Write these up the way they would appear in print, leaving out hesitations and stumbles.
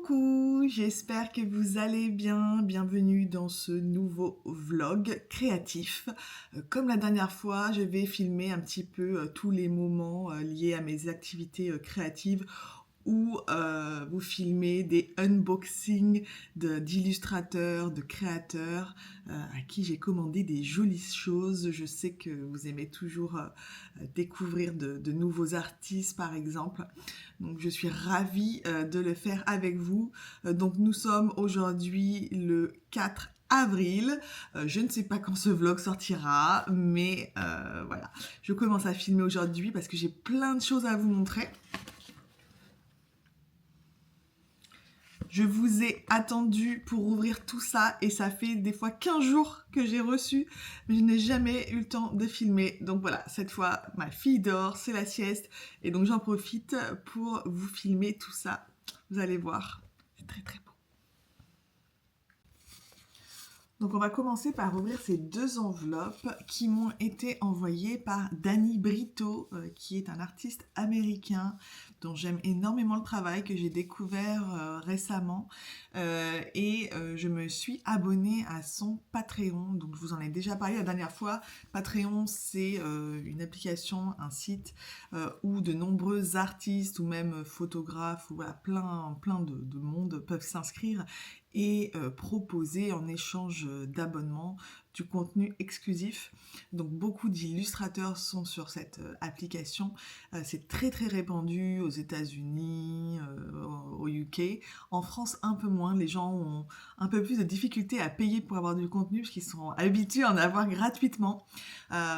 Coucou, j'espère que vous allez bien. Bienvenue dans ce nouveau vlog créatif. Comme la dernière fois, je vais filmer un petit peu tous les moments liés à mes activités créatives ou vous filmer des unboxings d'illustrateurs, de créateurs à qui j'ai commandé des jolies choses. Je sais que vous aimez toujours découvrir de nouveaux artistes par exemple. Donc je suis ravie de le faire avec vous. Donc nous sommes aujourd'hui le 4 avril. Je ne sais pas quand ce vlog sortira, mais voilà. Je commence à filmer aujourd'hui parce que j'ai plein de choses à vous montrer. Je vous ai attendu pour ouvrir tout ça et ça fait des fois 15 jours que j'ai reçu, mais je n'ai jamais eu le temps de filmer. Donc voilà, cette fois, ma fille dort, c'est la sieste et donc j'en profite pour vous filmer tout ça. Vous allez voir, c'est très très beau. Donc on va commencer par ouvrir ces deux enveloppes qui m'ont été envoyées par Danny Brito, qui est un artiste américain dont j'aime énormément le travail, que j'ai découvert récemment. Je me suis abonnée à son Patreon. Donc je vous en ai déjà parlé la dernière fois. Patreon, c'est une application, un site où de nombreux artistes ou même photographes, ou voilà, plein de monde peuvent s'inscrire et proposer en échange d'abonnements du contenu exclusif. Donc beaucoup d'illustrateurs sont sur cette application. C'est très très répandu aux États-Unis, au UK. En France, un peu moins. Les gens ont un peu plus de difficultés à payer pour avoir du contenu parce qu'ils sont habitués à en avoir gratuitement.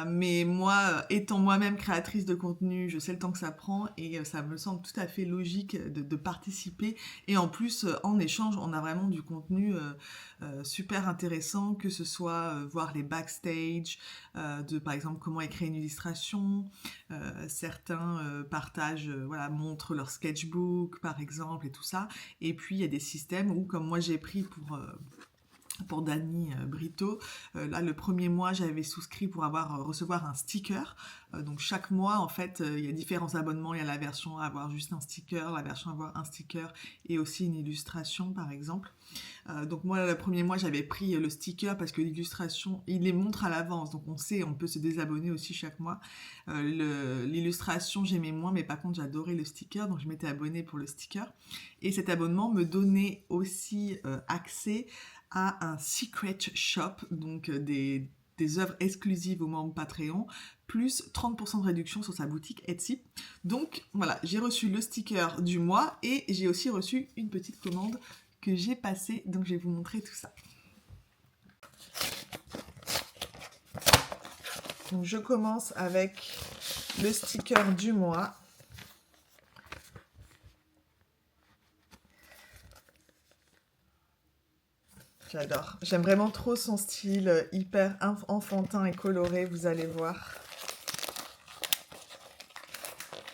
Mais moi, étant moi-même créatrice de contenu, je sais le temps que ça prend et ça me semble tout à fait logique de participer. Et en plus, en échange, on a vraiment du contenu super intéressant, que ce soit voir les backstage de, par exemple, comment écrire une illustration. Certains partagent, voilà, montrent leur sketchbook, par exemple, et tout ça. Et puis, il y a des systèmes où, comme moi j'ai pris pour Danny Brito. Là, le premier mois, j'avais souscrit pour recevoir un sticker. Donc chaque mois, en fait, il y a différents abonnements. Il y a la version à avoir juste un sticker, la version à avoir un sticker et aussi une illustration, par exemple. Donc moi, le premier mois, j'avais pris le sticker parce que l'illustration, il les montre à l'avance. Donc on sait, on peut se désabonner aussi chaque mois. L'illustration, j'aimais moins, mais par contre, j'adorais le sticker. Donc je m'étais abonnée pour le sticker. Et cet abonnement me donnait aussi accès à un secret shop, donc des œuvres exclusives aux membres Patreon, plus 30% de réduction sur sa boutique Etsy. Donc voilà, j'ai reçu le sticker du mois et j'ai aussi reçu une petite commande que j'ai passée, donc je vais vous montrer tout ça. Donc je commence avec le sticker du mois. J'adore. J'aime vraiment trop son style hyper enfantin et coloré, vous allez voir.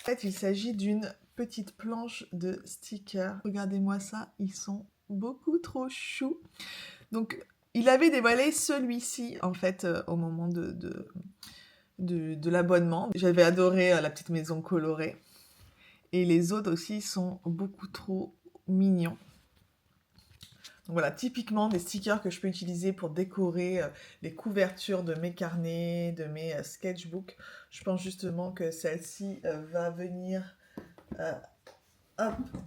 En fait, il s'agit d'une petite planche de stickers. Regardez-moi ça, ils sont beaucoup trop choux. Donc, il avait dévoilé celui-ci, en fait, au moment de l'abonnement. J'avais adoré la petite maison colorée. Et les autres aussi sont beaucoup trop mignons. Donc voilà, typiquement des stickers que je peux utiliser pour décorer les couvertures de mes carnets, de mes sketchbooks. Je pense justement que celle-ci va venir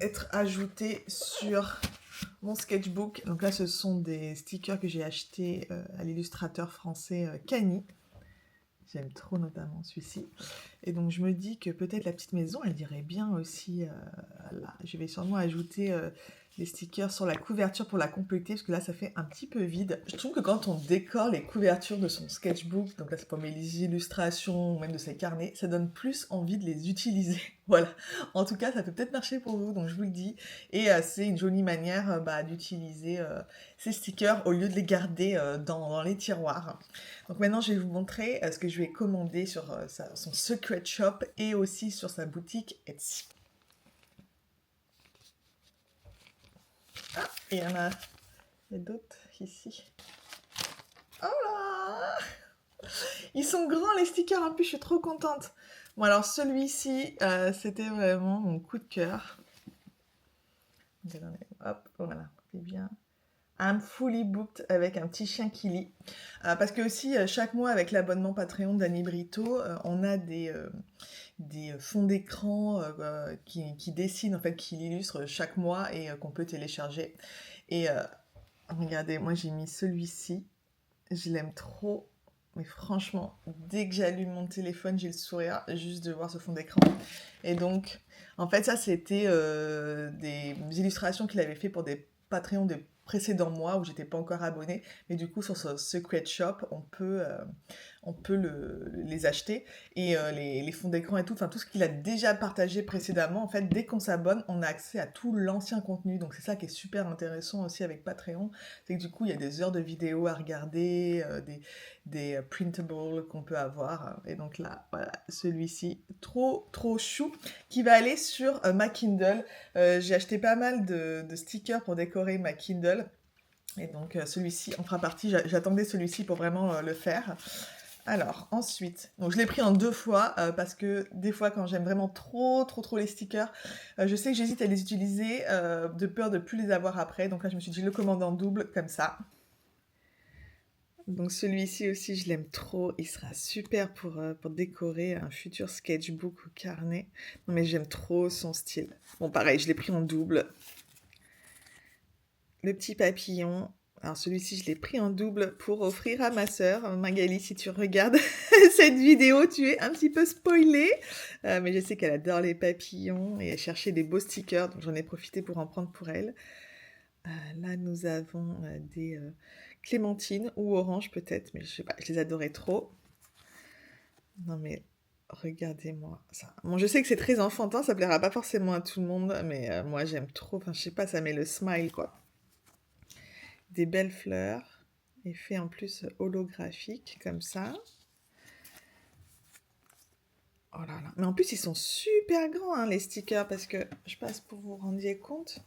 être ajoutée sur mon sketchbook. Donc là, ce sont des stickers que j'ai achetés à l'illustrateur français Cani. J'aime trop notamment celui-ci. Et donc je me dis que peut-être la petite maison, elle irait bien aussi là. Je vais sûrement ajouter les stickers sur la couverture pour la compléter, parce que là ça fait un petit peu vide. Je trouve que quand on décore les couvertures de son sketchbook, donc là c'est pour mes illustrations, ou même de ses carnets, ça donne plus envie de les utiliser. Voilà. En tout cas, ça peut peut-être marcher pour vous, donc je vous le dis. Et c'est une jolie manière d'utiliser ces stickers au lieu de les garder dans les tiroirs. Donc maintenant, je vais vous montrer ce que je vais commander sur son Secret Shop et aussi sur sa boutique Etsy. Ah, et il y en a d'autres ici. Oh là! Ils sont grands les stickers, en plus je suis trop contente. Bon alors celui-ci, c'était vraiment mon coup de cœur. Hop, voilà, c'est bien. I'm fully booked avec un petit chien qui lit. Parce que aussi, chaque mois, avec l'abonnement Patreon d'Annie Brito, on a des fonds d'écran qui dessinent, en fait, qui l'illustrent chaque mois et qu'on peut télécharger. Et regardez, moi j'ai mis celui-ci. Je l'aime trop. Mais franchement, dès que j'allume mon téléphone, j'ai le sourire juste de voir ce fond d'écran. Et donc, en fait, ça, c'était des illustrations qu'il avait fait pour des Patreons de précédents mois où j'étais pas encore abonnée. Mais du coup, sur ce Secret Shop, on peut les acheter. Et les fonds d'écran et tout, enfin tout ce qu'il a déjà partagé précédemment, en fait, dès qu'on s'abonne, on a accès à tout l'ancien contenu. Donc c'est ça qui est super intéressant aussi avec Patreon. C'est que du coup, il y a des heures de vidéos à regarder, des printables qu'on peut avoir. Et donc là, voilà, celui-ci, trop chou, qui va aller sur ma Kindle. J'ai acheté pas mal de stickers pour décorer ma Kindle. Et donc celui-ci en fera partie. J'attendais celui-ci pour vraiment le faire. Alors, ensuite, donc je l'ai pris en 2 fois parce que des fois, quand j'aime vraiment trop les stickers, je sais que j'hésite à les utiliser de peur de plus les avoir après. Donc là, je me suis dit, je le commande en double, comme ça. Donc celui-ci aussi, je l'aime trop. Il sera super pour décorer un futur sketchbook ou carnet. Non mais j'aime trop son style. Bon, pareil, je l'ai pris en double. Le petit papillon. Alors celui-ci, je l'ai pris en double pour offrir à ma sœur. Magali, si tu regardes cette vidéo, tu es un petit peu spoilée. Mais je sais qu'elle adore les papillons et elle cherchait des beaux stickers, donc j'en ai profité pour en prendre pour elle. Là, nous avons des clémentines ou oranges peut-être, mais je sais pas, je les adorais trop. Non mais regardez-moi ça. Bon, je sais que c'est très enfantin, ça plaira pas forcément à tout le monde, mais moi j'aime trop. Enfin, je sais pas, ça met le smile quoi. Des belles fleurs, effet en plus holographique comme ça. Oh là là. Mais en plus, ils sont super grands, hein, les stickers, parce que je passe pour vous rendiez compte.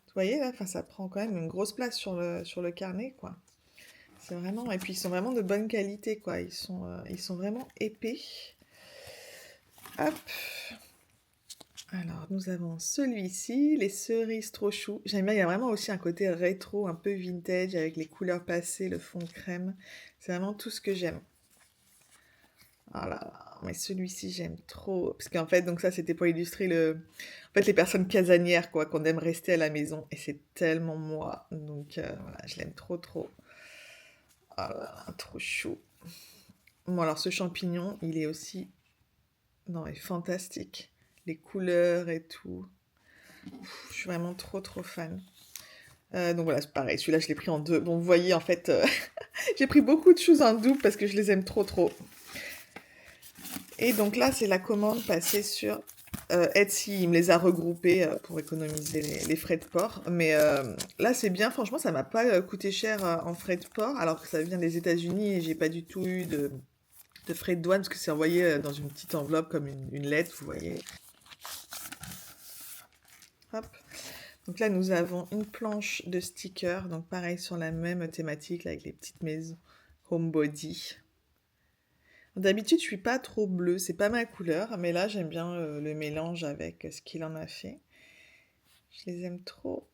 Vous voyez là, ça prend quand même une grosse place sur le carnet, quoi. C'est vraiment... Et puis, ils sont vraiment de bonne qualité, quoi. Ils sont vraiment épais. Hop. Alors, nous avons celui-ci, les cerises trop chou. J'aime bien, il y a vraiment aussi un côté rétro, un peu vintage, avec les couleurs passées, le fond crème. C'est vraiment tout ce que j'aime. Oh là là, mais celui-ci, j'aime trop. Parce qu'en fait, donc ça, c'était pour illustrer en fait, les personnes casanières, quoi, qu'on aime rester à la maison. Et c'est tellement moi. Donc, voilà, je l'aime trop. Oh là là, trop chou. Bon, alors, ce champignon, il est aussi... Non, il est fantastique. Les couleurs et tout. Je suis vraiment trop fan. Donc voilà, c'est pareil. Celui-là, je l'ai pris en deux. Bon, vous voyez, en fait, j'ai pris beaucoup de choses en double parce que je les aime trop. Et donc là, c'est la commande passée sur Etsy. Il me les a regroupés pour économiser les frais de port. Mais là, c'est bien. Franchement, ça m'a pas coûté cher en frais de port, alors que ça vient des États-Unis et j'ai pas du tout eu de frais de douane parce que c'est envoyé dans une petite enveloppe comme une lettre, vous voyez. Hop. Donc là, nous avons une planche de stickers. Donc pareil, sur la même thématique, là, avec les petites maisons homebody. D'habitude, je suis pas trop bleue, c'est pas ma couleur, mais là, j'aime bien le mélange avec ce qu'il en a fait. Je les aime trop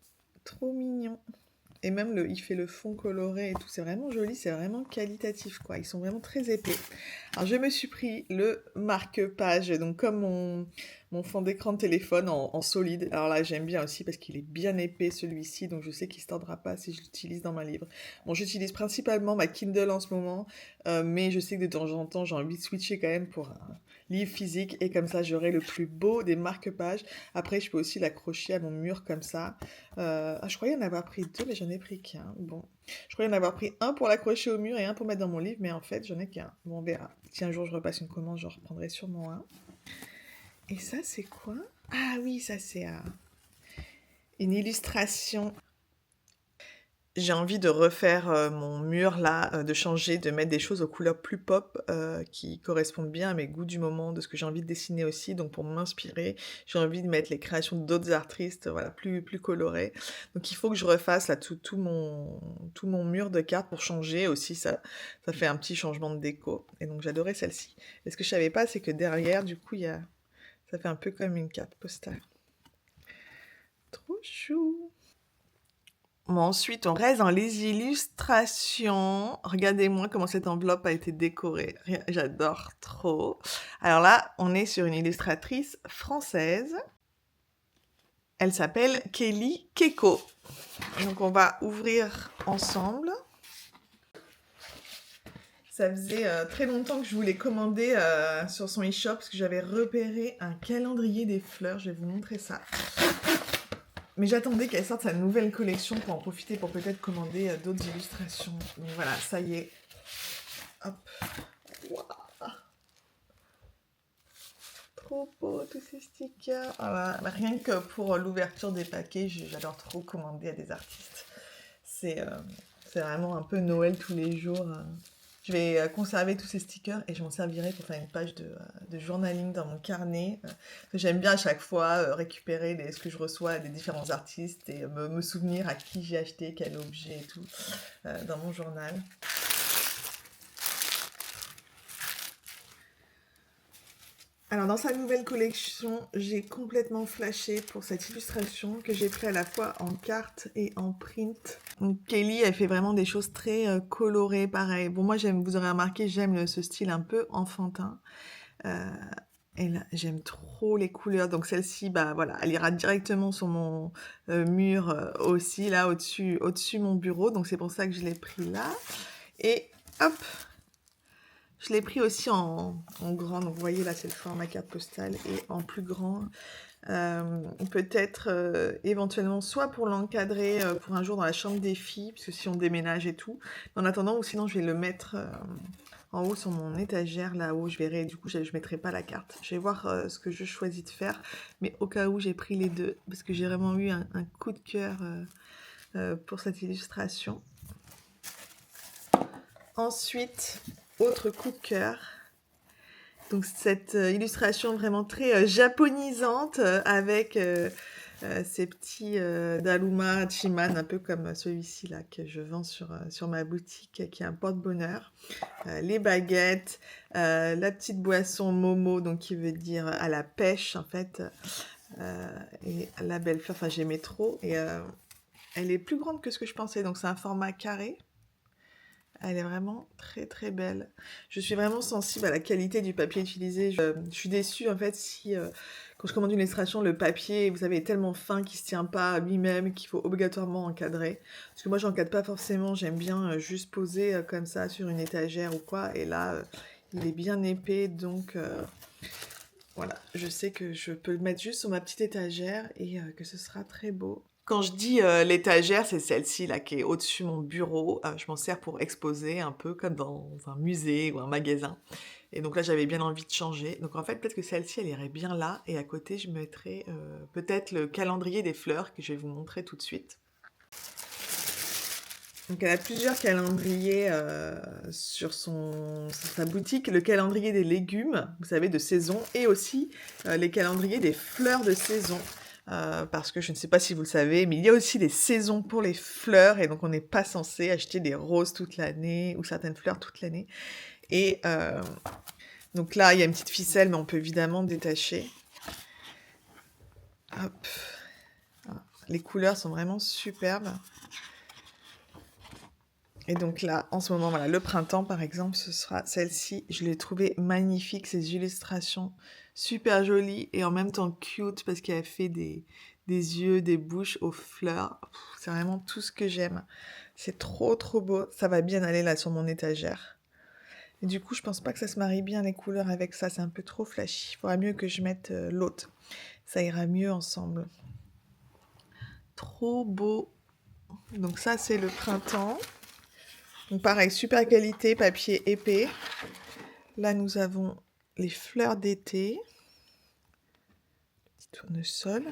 mignons. Et même, il fait le fond coloré et tout, c'est vraiment joli, c'est vraiment qualitatif, quoi. Ils sont vraiment très épais. Alors, je me suis pris le marque-page, donc comme mon fond d'écran de téléphone en solide. Alors là, j'aime bien aussi parce qu'il est bien épais, celui-ci, donc je sais qu'il ne se tordra pas si je l'utilise dans ma livre. Bon, j'utilise principalement ma Kindle en ce moment, mais je sais que de temps en temps, j'ai envie de switcher quand même pour un livre physique, et comme ça, j'aurai le plus beau des marque-pages. Après, je peux aussi l'accrocher à mon mur comme ça. Je croyais en avoir pris 2, mais j'en ai pris qu'un. Bon, je croyais en avoir pris un pour l'accrocher au mur et un pour mettre dans mon livre, mais en fait, j'en ai qu'un. Bon, on verra. Si un jour je repasse une commande, je reprendrai sûrement un. Et ça, c'est quoi? Ah oui, ça, c'est une illustration. J'ai envie de refaire mon mur là, de changer, de mettre des choses aux couleurs plus pop qui correspondent bien à mes goûts du moment, de ce que j'ai envie de dessiner aussi. Donc pour m'inspirer, j'ai envie de mettre les créations d'autres artistes, voilà, plus colorées. Donc il faut que je refasse là tout mon mur de cartes pour changer aussi. Ça fait un petit changement de déco. Et donc j'adorais celle-ci. Et ce que je savais pas, c'est que derrière, du coup, ça fait un peu comme une carte postale. Trop chou. chou. Bon, ensuite, on reste dans les illustrations. Regardez-moi comment cette enveloppe a été décorée. J'adore trop. Alors là, on est sur une illustratrice française. Elle s'appelle Kelly Keko. Donc, on va ouvrir ensemble. Ça faisait très longtemps que je voulais commander sur son e-shop parce que j'avais repéré un calendrier des fleurs. Je vais vous montrer ça. Mais j'attendais qu'elle sorte sa nouvelle collection pour en profiter pour peut-être commander d'autres illustrations. Donc voilà, ça y est. Hop. Wow. Trop beau tous ces stickers. Voilà. Rien que pour l'ouverture des paquets, j'adore trop commander à des artistes. C'est vraiment un peu Noël tous les jours. Je vais conserver tous ces stickers et je m'en servirai pour faire une page de journaling dans mon carnet. J'aime bien à chaque fois récupérer ce que je reçois des différents artistes et me souvenir à qui j'ai acheté, quel objet et tout dans mon journal. Alors dans sa nouvelle collection, j'ai complètement flashé pour cette illustration que j'ai pris à la fois en carte et en print. Donc Kelly, elle fait vraiment des choses très colorées, pareil. Bon, moi, vous aurez remarqué, j'aime ce style un peu enfantin. Et là, j'aime trop les couleurs. Donc celle-ci, bah voilà, elle ira directement sur mon mur aussi, là, au-dessus mon bureau. Donc c'est pour ça que je l'ai pris là. Et hop, je l'ai pris aussi en grand. Donc vous voyez, là, c'est le format carte postale. Et en plus grand, peut-être éventuellement soit pour l'encadrer pour un jour dans la chambre des filles, puisque si on déménage et tout. Mais en attendant, ou sinon je vais le mettre en haut sur mon étagère, là-haut, je verrai. Du coup, je ne mettrai pas la carte. Je vais voir ce que je choisis de faire. Mais au cas où, j'ai pris les deux, parce que j'ai vraiment eu un coup de cœur pour cette illustration. Ensuite, autre coup de cœur. Donc cette illustration vraiment très japonisante avec ces petits Daruma Chiman, un peu comme celui-ci là que je vends sur ma boutique, qui est un porte-bonheur. Les baguettes, la petite boisson Momo, donc qui veut dire à la pêche en fait, et la belle fleur, enfin j'aimais trop. Et elle est plus grande que ce que je pensais, donc c'est un format carré. Elle est vraiment très très belle. Je suis vraiment sensible à la qualité du papier utilisé. Je suis déçue en fait si quand je commande une illustration, le papier, vous savez, est tellement fin qu'il se tient pas à lui-même, qu'il faut obligatoirement encadrer. Parce que moi, j'encadre pas forcément. J'aime bien juste poser comme ça sur une étagère ou quoi. Et là, il est bien épais, donc voilà. Je sais que je peux le mettre juste sur ma petite étagère et que ce sera très beau. Quand je dis l'étagère, c'est celle-ci là qui est au-dessus de mon bureau. Je m'en sers pour exposer un peu comme dans un musée ou un magasin. Et donc là, j'avais bien envie de changer. Donc en fait, peut-être que celle-ci, elle irait bien là. Et à côté, je mettrais peut-être le calendrier des fleurs que je vais vous montrer tout de suite. Donc elle a plusieurs calendriers sur sa boutique. Le calendrier des légumes, vous savez, de saison. Et aussi les calendriers des fleurs de saison. Parce que je ne sais pas si vous le savez, mais il y a aussi des saisons pour les fleurs, et donc on n'est pas censé acheter des roses toute l'année, ou certaines fleurs toute l'année. Et donc là, il y a une petite ficelle, mais on peut évidemment détacher. Hop. Les couleurs sont vraiment superbes. Et donc là, en ce moment, voilà, le printemps, par exemple, ce sera celle-ci. Je l'ai trouvée magnifique, ces illustrations super jolies et en même temps cute parce qu'elle fait des yeux, des bouches aux fleurs. C'est vraiment tout ce que j'aime. C'est trop, trop beau. Ça va bien aller là sur mon étagère. Et du coup, je pense pas que ça se marie bien les couleurs avec ça. C'est un peu trop flashy. Il faudra mieux que je mette l'autre. Ça ira mieux ensemble. Trop beau. Donc ça, c'est le printemps. Donc pareil, super qualité, papier épais. Là, nous avons les fleurs d'été. Petit tournesol.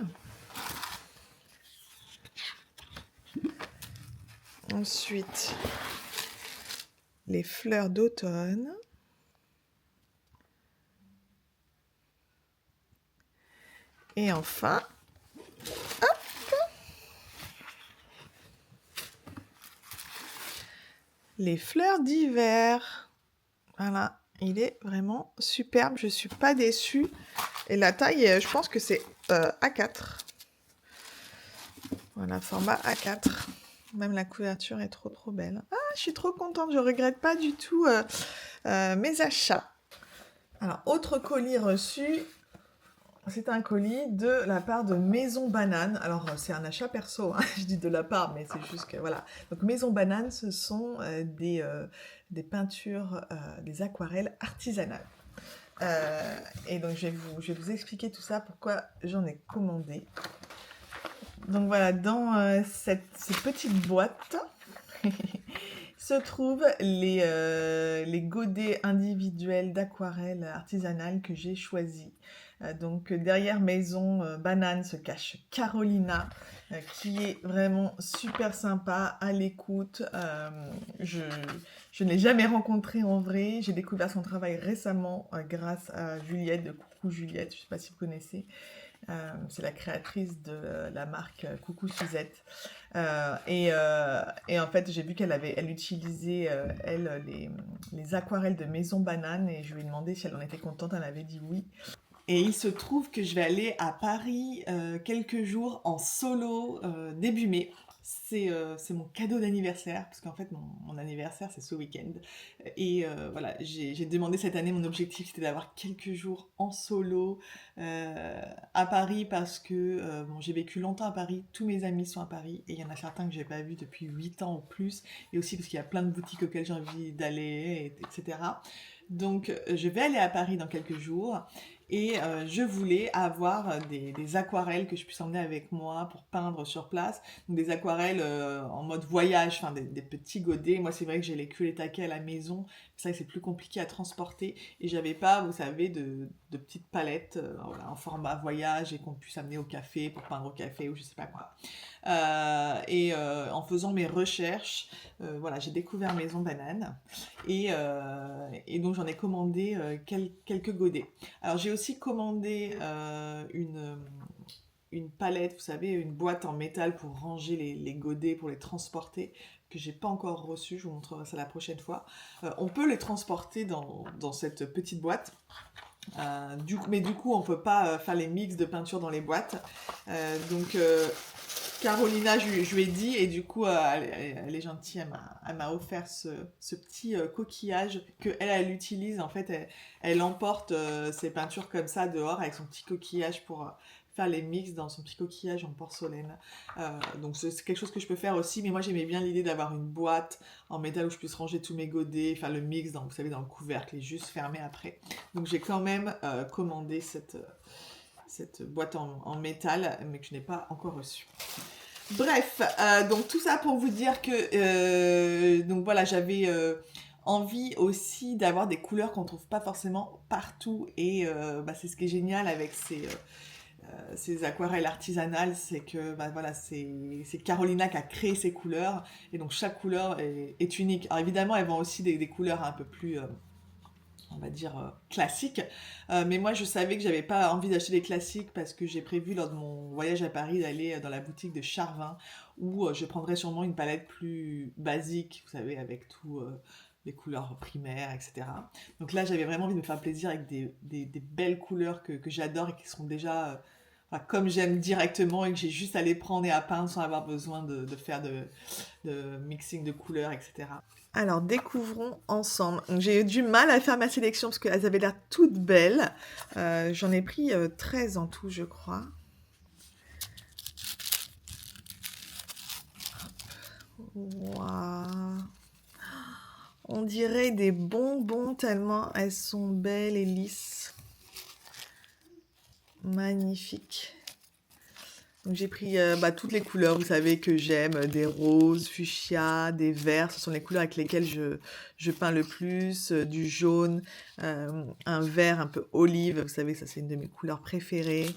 Ensuite, les fleurs d'automne. Et enfin, les fleurs d'hiver. Voilà, il est vraiment superbe, je suis pas déçue. Et la taille, je pense que c'est A4. Voilà, format A4. Même la couverture est trop belle. Ah, je suis trop contente, je regrette pas du tout mes achats. Alors, autre colis reçu, c'est un colis de la part de Maison Banane. Alors, c'est un achat perso, hein. Je dis de la part, mais c'est juste que voilà. Donc, Maison Banane, ce sont des peintures, des aquarelles artisanales. Et donc, je vais vous expliquer tout ça, pourquoi j'en ai commandé. Donc voilà, dans ces petites boîtes se trouvent les godets individuels d'aquarelle artisanale que j'ai choisis. Donc derrière Maison Banane se cache Carolina, qui est vraiment super sympa, à l'écoute. Je ne l'ai jamais rencontrée en vrai. J'ai découvert son travail récemment grâce à Juliette de Coucou Juliette. Je ne sais pas si vous connaissez. C'est la créatrice de la marque Coucou Suzette. Et en fait, j'ai vu elle utilisait, les aquarelles de Maison Banane et je lui ai demandé si elle en était contente. Elle avait dit oui. Et il se trouve que je vais aller à Paris quelques jours en solo début mai. C'est mon cadeau d'anniversaire, parce qu'en fait mon anniversaire c'est ce week-end. Et voilà, j'ai demandé cette année, mon objectif c'était d'avoir quelques jours en solo à Paris, parce que bon, j'ai vécu longtemps à Paris, tous mes amis sont à Paris, et il y en a certains que j'ai pas vus depuis 8 ans ou plus, et aussi parce qu'il y a plein de boutiques auxquelles j'ai envie d'aller, etc. Donc je vais aller à Paris dans quelques jours. Et je voulais avoir des aquarelles que je puisse emmener avec moi pour peindre sur place. Donc des aquarelles en mode voyage, enfin des petits godets. Moi, c'est vrai que j'ai les queues et les taquets à la maison. C'est vrai que c'est plus compliqué à transporter. Et j'avais pas, vous savez, de petites palettes voilà, en format voyage et qu'on puisse amener au café pour peindre au café ou je sais pas quoi. En faisant mes recherches, voilà, j'ai découvert Maison Banane et donc j'en ai commandé quelques godets. Alors j'ai aussi commandé une palette, vous savez, une boîte en métal pour ranger les godets, pour les transporter, que j'ai pas encore reçu, je vous montrerai ça la prochaine fois. On peut les transporter dans cette petite boîte. Mais du coup, on peut pas faire les mix de peinture dans les boîtes. Donc Carolina, je lui ai dit, et du coup, elle est gentille, elle m'a offert ce petit coquillage que elle utilise. En fait, elle emporte ses peintures comme ça dehors avec son petit coquillage pour faire les mix dans son petit coquillage en porcelaine. Donc c'est quelque chose que je peux faire aussi, mais moi j'aimais bien l'idée d'avoir une boîte en métal où je puisse ranger tous mes godets, faire le mix dans, vous savez, dans le couvercle et juste fermer après. Donc j'ai quand même commandé cette boîte en métal, mais que je n'ai pas encore reçue. Bref, donc tout ça pour vous dire que donc voilà, j'avais envie aussi d'avoir des couleurs qu'on trouve pas forcément partout, et c'est ce qui est génial avec ces aquarelles artisanales, c'est que voilà, c'est Carolina qui a créé ces couleurs, et donc chaque couleur est unique. Alors évidemment, elles vont aussi des couleurs un peu plus on va dire classiques. Mais moi, je savais que j'avais pas envie d'acheter des classiques, parce que j'ai prévu lors de mon voyage à Paris d'aller dans la boutique de Charvin, où je prendrais sûrement une palette plus basique, vous savez, avec tout les couleurs primaires, etc. Donc là, j'avais vraiment envie de me faire plaisir avec des belles couleurs que j'adore et qui sont déjà comme j'aime directement, et que j'ai juste à les prendre et à peindre sans avoir besoin de faire de mixing de couleurs, etc. Alors, découvrons ensemble. J'ai eu du mal à faire ma sélection parce qu'elles avaient l'air toutes belles. J'en ai pris 13 en tout, je crois. Waouh! On dirait des bonbons tellement elles sont belles et lisses. Magnifique. Donc j'ai pris toutes les couleurs, vous savez, que j'aime, des roses, fuchsia, des verts, ce sont les couleurs avec lesquelles je peins le plus, du jaune, un vert un peu olive, vous savez, ça c'est une de mes couleurs préférées,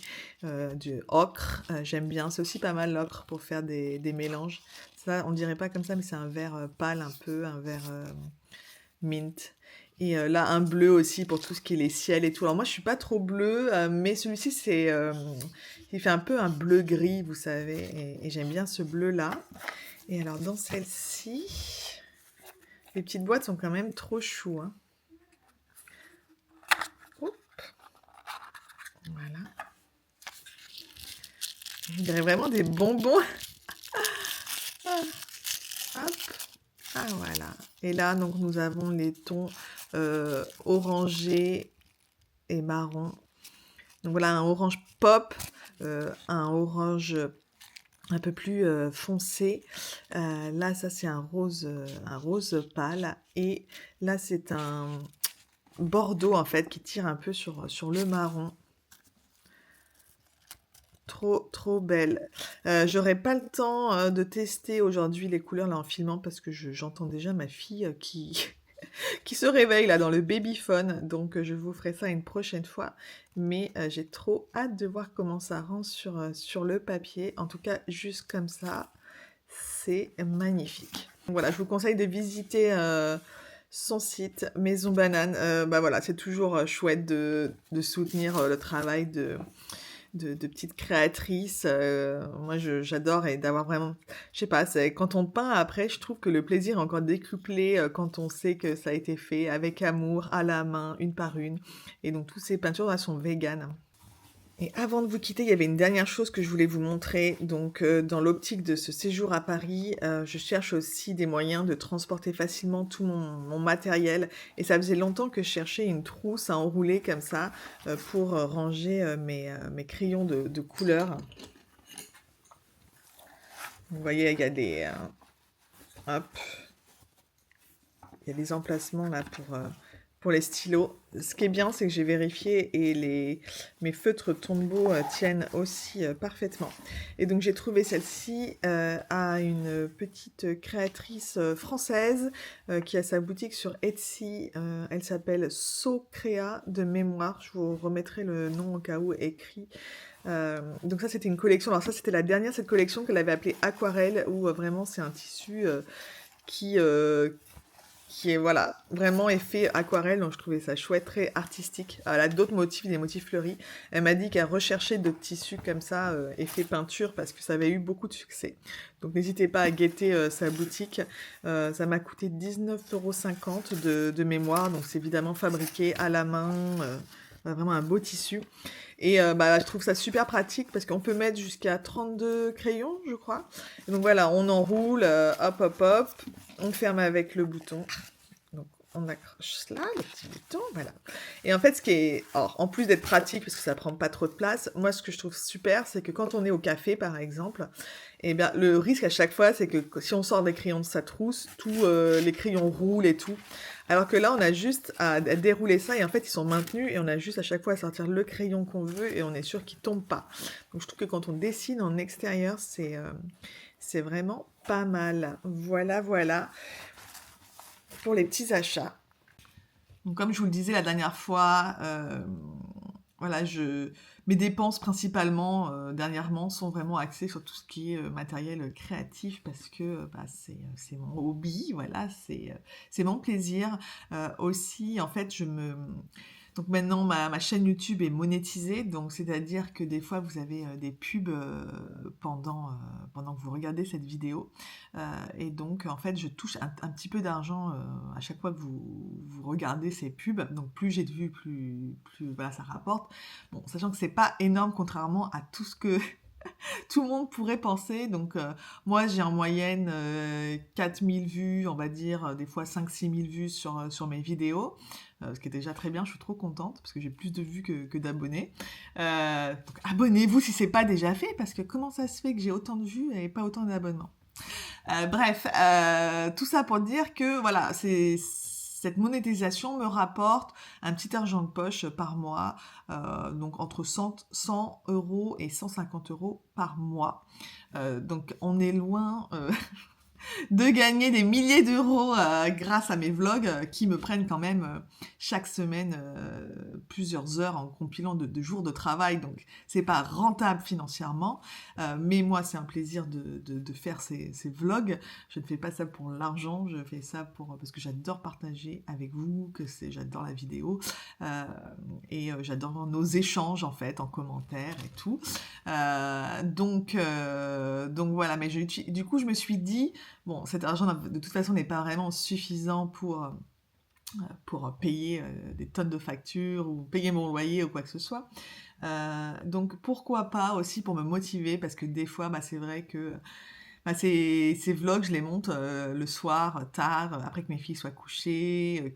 du ocre, j'aime bien, c'est aussi pas mal l'ocre pour faire des mélanges. Ça, on dirait pas comme ça, mais c'est un vert pâle un peu, un vert mint. Et là, un bleu aussi pour tout ce qui est les ciels et tout. Alors moi, je suis pas trop bleu, mais celui-ci, il fait un peu un bleu-gris, vous savez. Et j'aime bien ce bleu-là. Et alors, dans celle-ci, les petites boîtes sont quand même trop chou, hein. Hop. Voilà. On dirait vraiment des bonbons. voilà. Et là, donc, nous avons les tons orangé et marron. Donc voilà, un orange pop, un orange un peu plus foncé. Là, ça c'est un rose pâle. Et là, c'est un bordeaux en fait qui tire un peu sur le marron. Trop belle. J'aurai pas le temps de tester aujourd'hui les couleurs là en filmant parce que j'entends déjà ma fille qui se réveille là dans le babyphone. Donc je vous ferai ça une prochaine fois. Mais j'ai trop hâte de voir comment ça rend sur le papier. En tout cas, juste comme ça, c'est magnifique. Donc, voilà, je vous conseille de visiter son site Maison Banane. Bah voilà, c'est toujours chouette de soutenir le travail de petites créatrices. Moi, j'adore et d'avoir vraiment... Je sais pas, quand on peint après, je trouve que le plaisir est encore décuplé quand on sait que ça a été fait avec amour, à la main, une par une. Et donc, toutes ces peintures là sont véganes. Et avant de vous quitter, il y avait une dernière chose que je voulais vous montrer. Donc, dans l'optique de ce séjour à Paris, je cherche aussi des moyens de transporter facilement tout mon matériel. Et ça faisait longtemps que je cherchais une trousse à enrouler comme ça pour ranger mes crayons de couleur. Vous voyez, il y a des... hop, il y a des emplacements là pour les stylos. Ce qui est bien, c'est que j'ai vérifié et mes feutres Tombow tiennent aussi parfaitement. Et donc j'ai trouvé celle-ci à une petite créatrice française qui a sa boutique sur Etsy. Elle s'appelle So Créa de mémoire. Je vous remettrai le nom au cas où écrit. Donc ça c'était une collection. Alors ça c'était la dernière cette collection qu'elle avait appelée Aquarelle où vraiment c'est un tissu qui est voilà, vraiment effet aquarelle, donc je trouvais ça chouette, très artistique. Elle a d'autres motifs, des motifs fleuris. Elle m'a dit qu'elle recherchait d'autres tissus comme ça, effet peinture, parce que ça avait eu beaucoup de succès. Donc n'hésitez pas à guetter sa boutique. Ça m'a coûté 19,50 € de mémoire, donc c'est évidemment fabriqué à la main, vraiment un beau tissu. Et bah, je trouve ça super pratique parce qu'on peut mettre jusqu'à 32 crayons, je crois. Et donc voilà, on enroule, hop, on ferme avec le bouton. Donc on accroche cela, le petit bouton, voilà. Et en fait, alors, en plus d'être pratique parce que ça prend pas trop de place, moi ce que je trouve super, c'est que quand on est au café par exemple, eh bien le risque à chaque fois, c'est que si on sort des crayons de sa trousse, tous les crayons roulent et tout. Alors que là, on a juste à dérouler ça et en fait, ils sont maintenus et on a juste à chaque fois à sortir le crayon qu'on veut et on est sûr qu'il tombe pas. Donc, je trouve que quand on dessine en extérieur, c'est vraiment pas mal. Voilà pour les petits achats. Donc, comme je vous le disais la dernière fois, voilà, mes dépenses principalement dernièrement sont vraiment axées sur tout ce qui est matériel créatif parce que bah, c'est mon hobby, voilà, c'est mon plaisir. Aussi, en fait, donc maintenant ma chaîne YouTube est monétisée, donc c'est-à-dire que des fois vous avez des pubs pendant que vous regardez cette vidéo, et donc en fait je touche un petit peu d'argent à chaque fois que vous regardez ces pubs, donc plus j'ai de vues, plus voilà, ça rapporte. Bon, sachant que c'est pas énorme contrairement à tout ce que tout le monde pourrait penser. Donc moi j'ai en moyenne 4000 vues, on va dire des fois 5-6 000 vues sur mes vidéos, ce qui est déjà très bien, je suis trop contente parce que j'ai plus de vues que d'abonnés. Donc abonnez-vous si c'est pas déjà fait parce que comment ça se fait que j'ai autant de vues et pas autant d'abonnements. Bref, tout ça pour dire que voilà, cette monétisation me rapporte un petit argent de poche par mois, donc entre 100 € et 150 € par mois. Donc on est loin de gagner des milliers d'euros grâce à mes vlogs qui me prennent quand même chaque semaine plusieurs heures en compilant de jours de travail. Donc c'est pas rentable financièrement, mais moi c'est un plaisir de faire ces vlogs. Je ne fais pas ça pour l'argent, je fais ça parce que j'adore partager avec vous, j'adore la vidéo et j'adore nos échanges en fait en commentaire et tout. Donc voilà, mais du coup je me suis dit bon, cet argent, de toute façon, n'est pas vraiment suffisant pour payer des tonnes de factures ou payer mon loyer ou quoi que ce soit. Donc, pourquoi pas aussi pour me motiver, parce que des fois, bah, c'est vrai que ces vlogs, je les monte le soir, tard, après que mes filles soient couchées,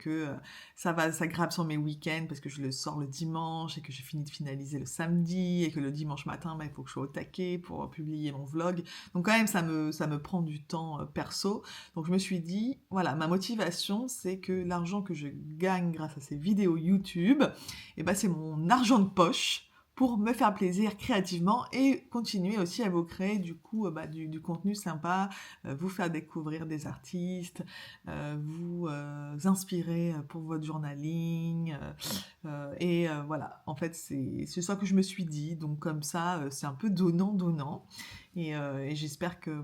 ça grappe sur mes week-ends parce que je le sors le dimanche et que je finis de finaliser le samedi et que le dimanche matin, il faut que je sois au taquet pour publier mon vlog. Donc quand même, ça me prend du temps perso. Donc je me suis dit, voilà, ma motivation, c'est que l'argent que je gagne grâce à ces vidéos YouTube, c'est mon argent de poche pour me faire plaisir créativement et continuer aussi à vous créer du contenu sympa, vous faire découvrir des artistes, vous inspirer pour votre journaling. Voilà, en fait, c'est ça que je me suis dit. Donc comme ça, c'est un peu donnant-donnant. Et j'espère que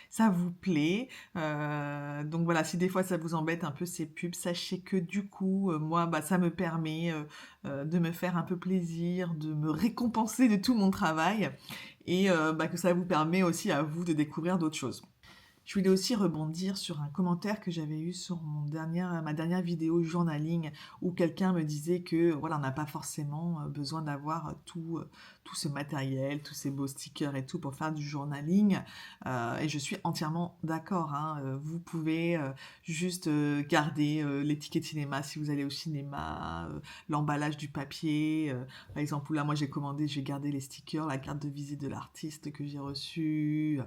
ça vous plaît. Donc voilà, si des fois ça vous embête un peu ces pubs, sachez que du coup, moi, ça me permet de me faire un peu plaisir, de me récompenser de tout mon travail et que ça vous permet aussi à vous de découvrir d'autres choses. Je voulais aussi rebondir sur un commentaire que j'avais eu sur ma dernière vidéo journaling où quelqu'un me disait que voilà, on n'a pas forcément besoin d'avoir tout ce matériel, tous ces beaux stickers et tout pour faire du journaling. Et je suis entièrement d'accord, hein. Vous pouvez juste garder les tickets de cinéma si vous allez au cinéma, l'emballage du papier. Par exemple, là, moi j'ai gardé les stickers, la carte de visite de l'artiste que j'ai reçue.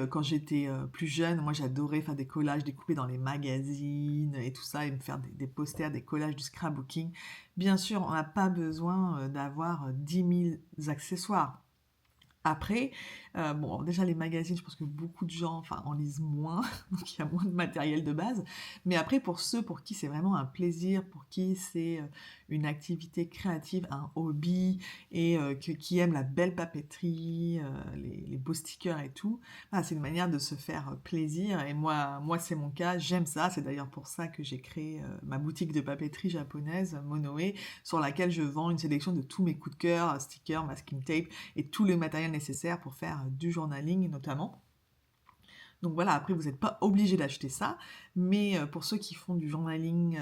Quand j'étais plus jeune, moi j'adorais faire des collages découpés dans les magazines et tout ça, et me faire des posters, des collages, du scrapbooking. Bien sûr, on n'a pas besoin d'avoir 10 000 accessoires. Après, déjà les magazines, je pense que beaucoup de gens en lisent moins, donc il y a moins de matériel de base. Mais après, pour ceux pour qui c'est vraiment un plaisir, pour qui c'est une activité créative, un hobby, et qui aiment la belle papeterie, les beaux stickers et tout, c'est une manière de se faire plaisir. Et moi c'est mon cas, j'aime ça. C'est d'ailleurs pour ça que j'ai créé ma boutique de papeterie japonaise, Monoe, sur laquelle je vends une sélection de tous mes coups de cœur, stickers, masking tape, et tout le matériel nécessaire pour faire du journaling notamment. Donc voilà, après vous n'êtes pas obligé d'acheter ça, mais pour ceux qui font du journaling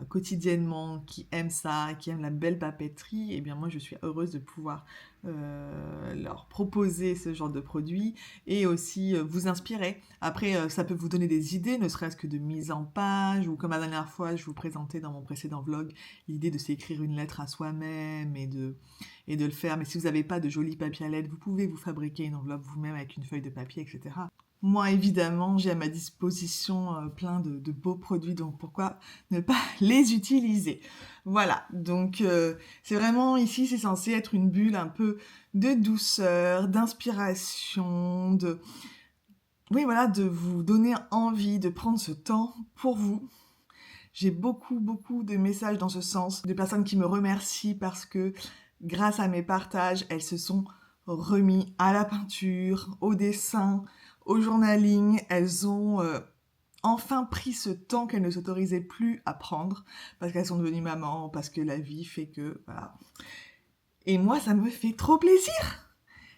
quotidiennement, qui aiment ça, qui aiment la belle papeterie, eh bien moi je suis heureuse de pouvoir leur proposer ce genre de produit et aussi vous inspirer. Après ça peut vous donner des idées, ne serait-ce que de mise en page, ou comme la dernière fois je vous présentais dans mon précédent vlog, l'idée de s'écrire une lettre à soi-même et de le faire. Mais si vous n'avez pas de joli papier à lettres, vous pouvez vous fabriquer une enveloppe vous-même avec une feuille de papier, etc. Moi, évidemment, j'ai à ma disposition plein de beaux produits, donc pourquoi ne pas les utiliser? Voilà, donc c'est vraiment ici, c'est censé être une bulle un peu de douceur, d'inspiration, oui, voilà, de vous donner envie de prendre ce temps pour vous. J'ai beaucoup de messages dans ce sens, de personnes qui me remercient parce que grâce à mes partages, elles se sont remis à la peinture, au dessin, au journaling. Elles ont enfin pris ce temps qu'elles ne s'autorisaient plus à prendre parce qu'elles sont devenues mamans, parce que la vie fait que... Voilà. Et moi, ça me fait trop plaisir.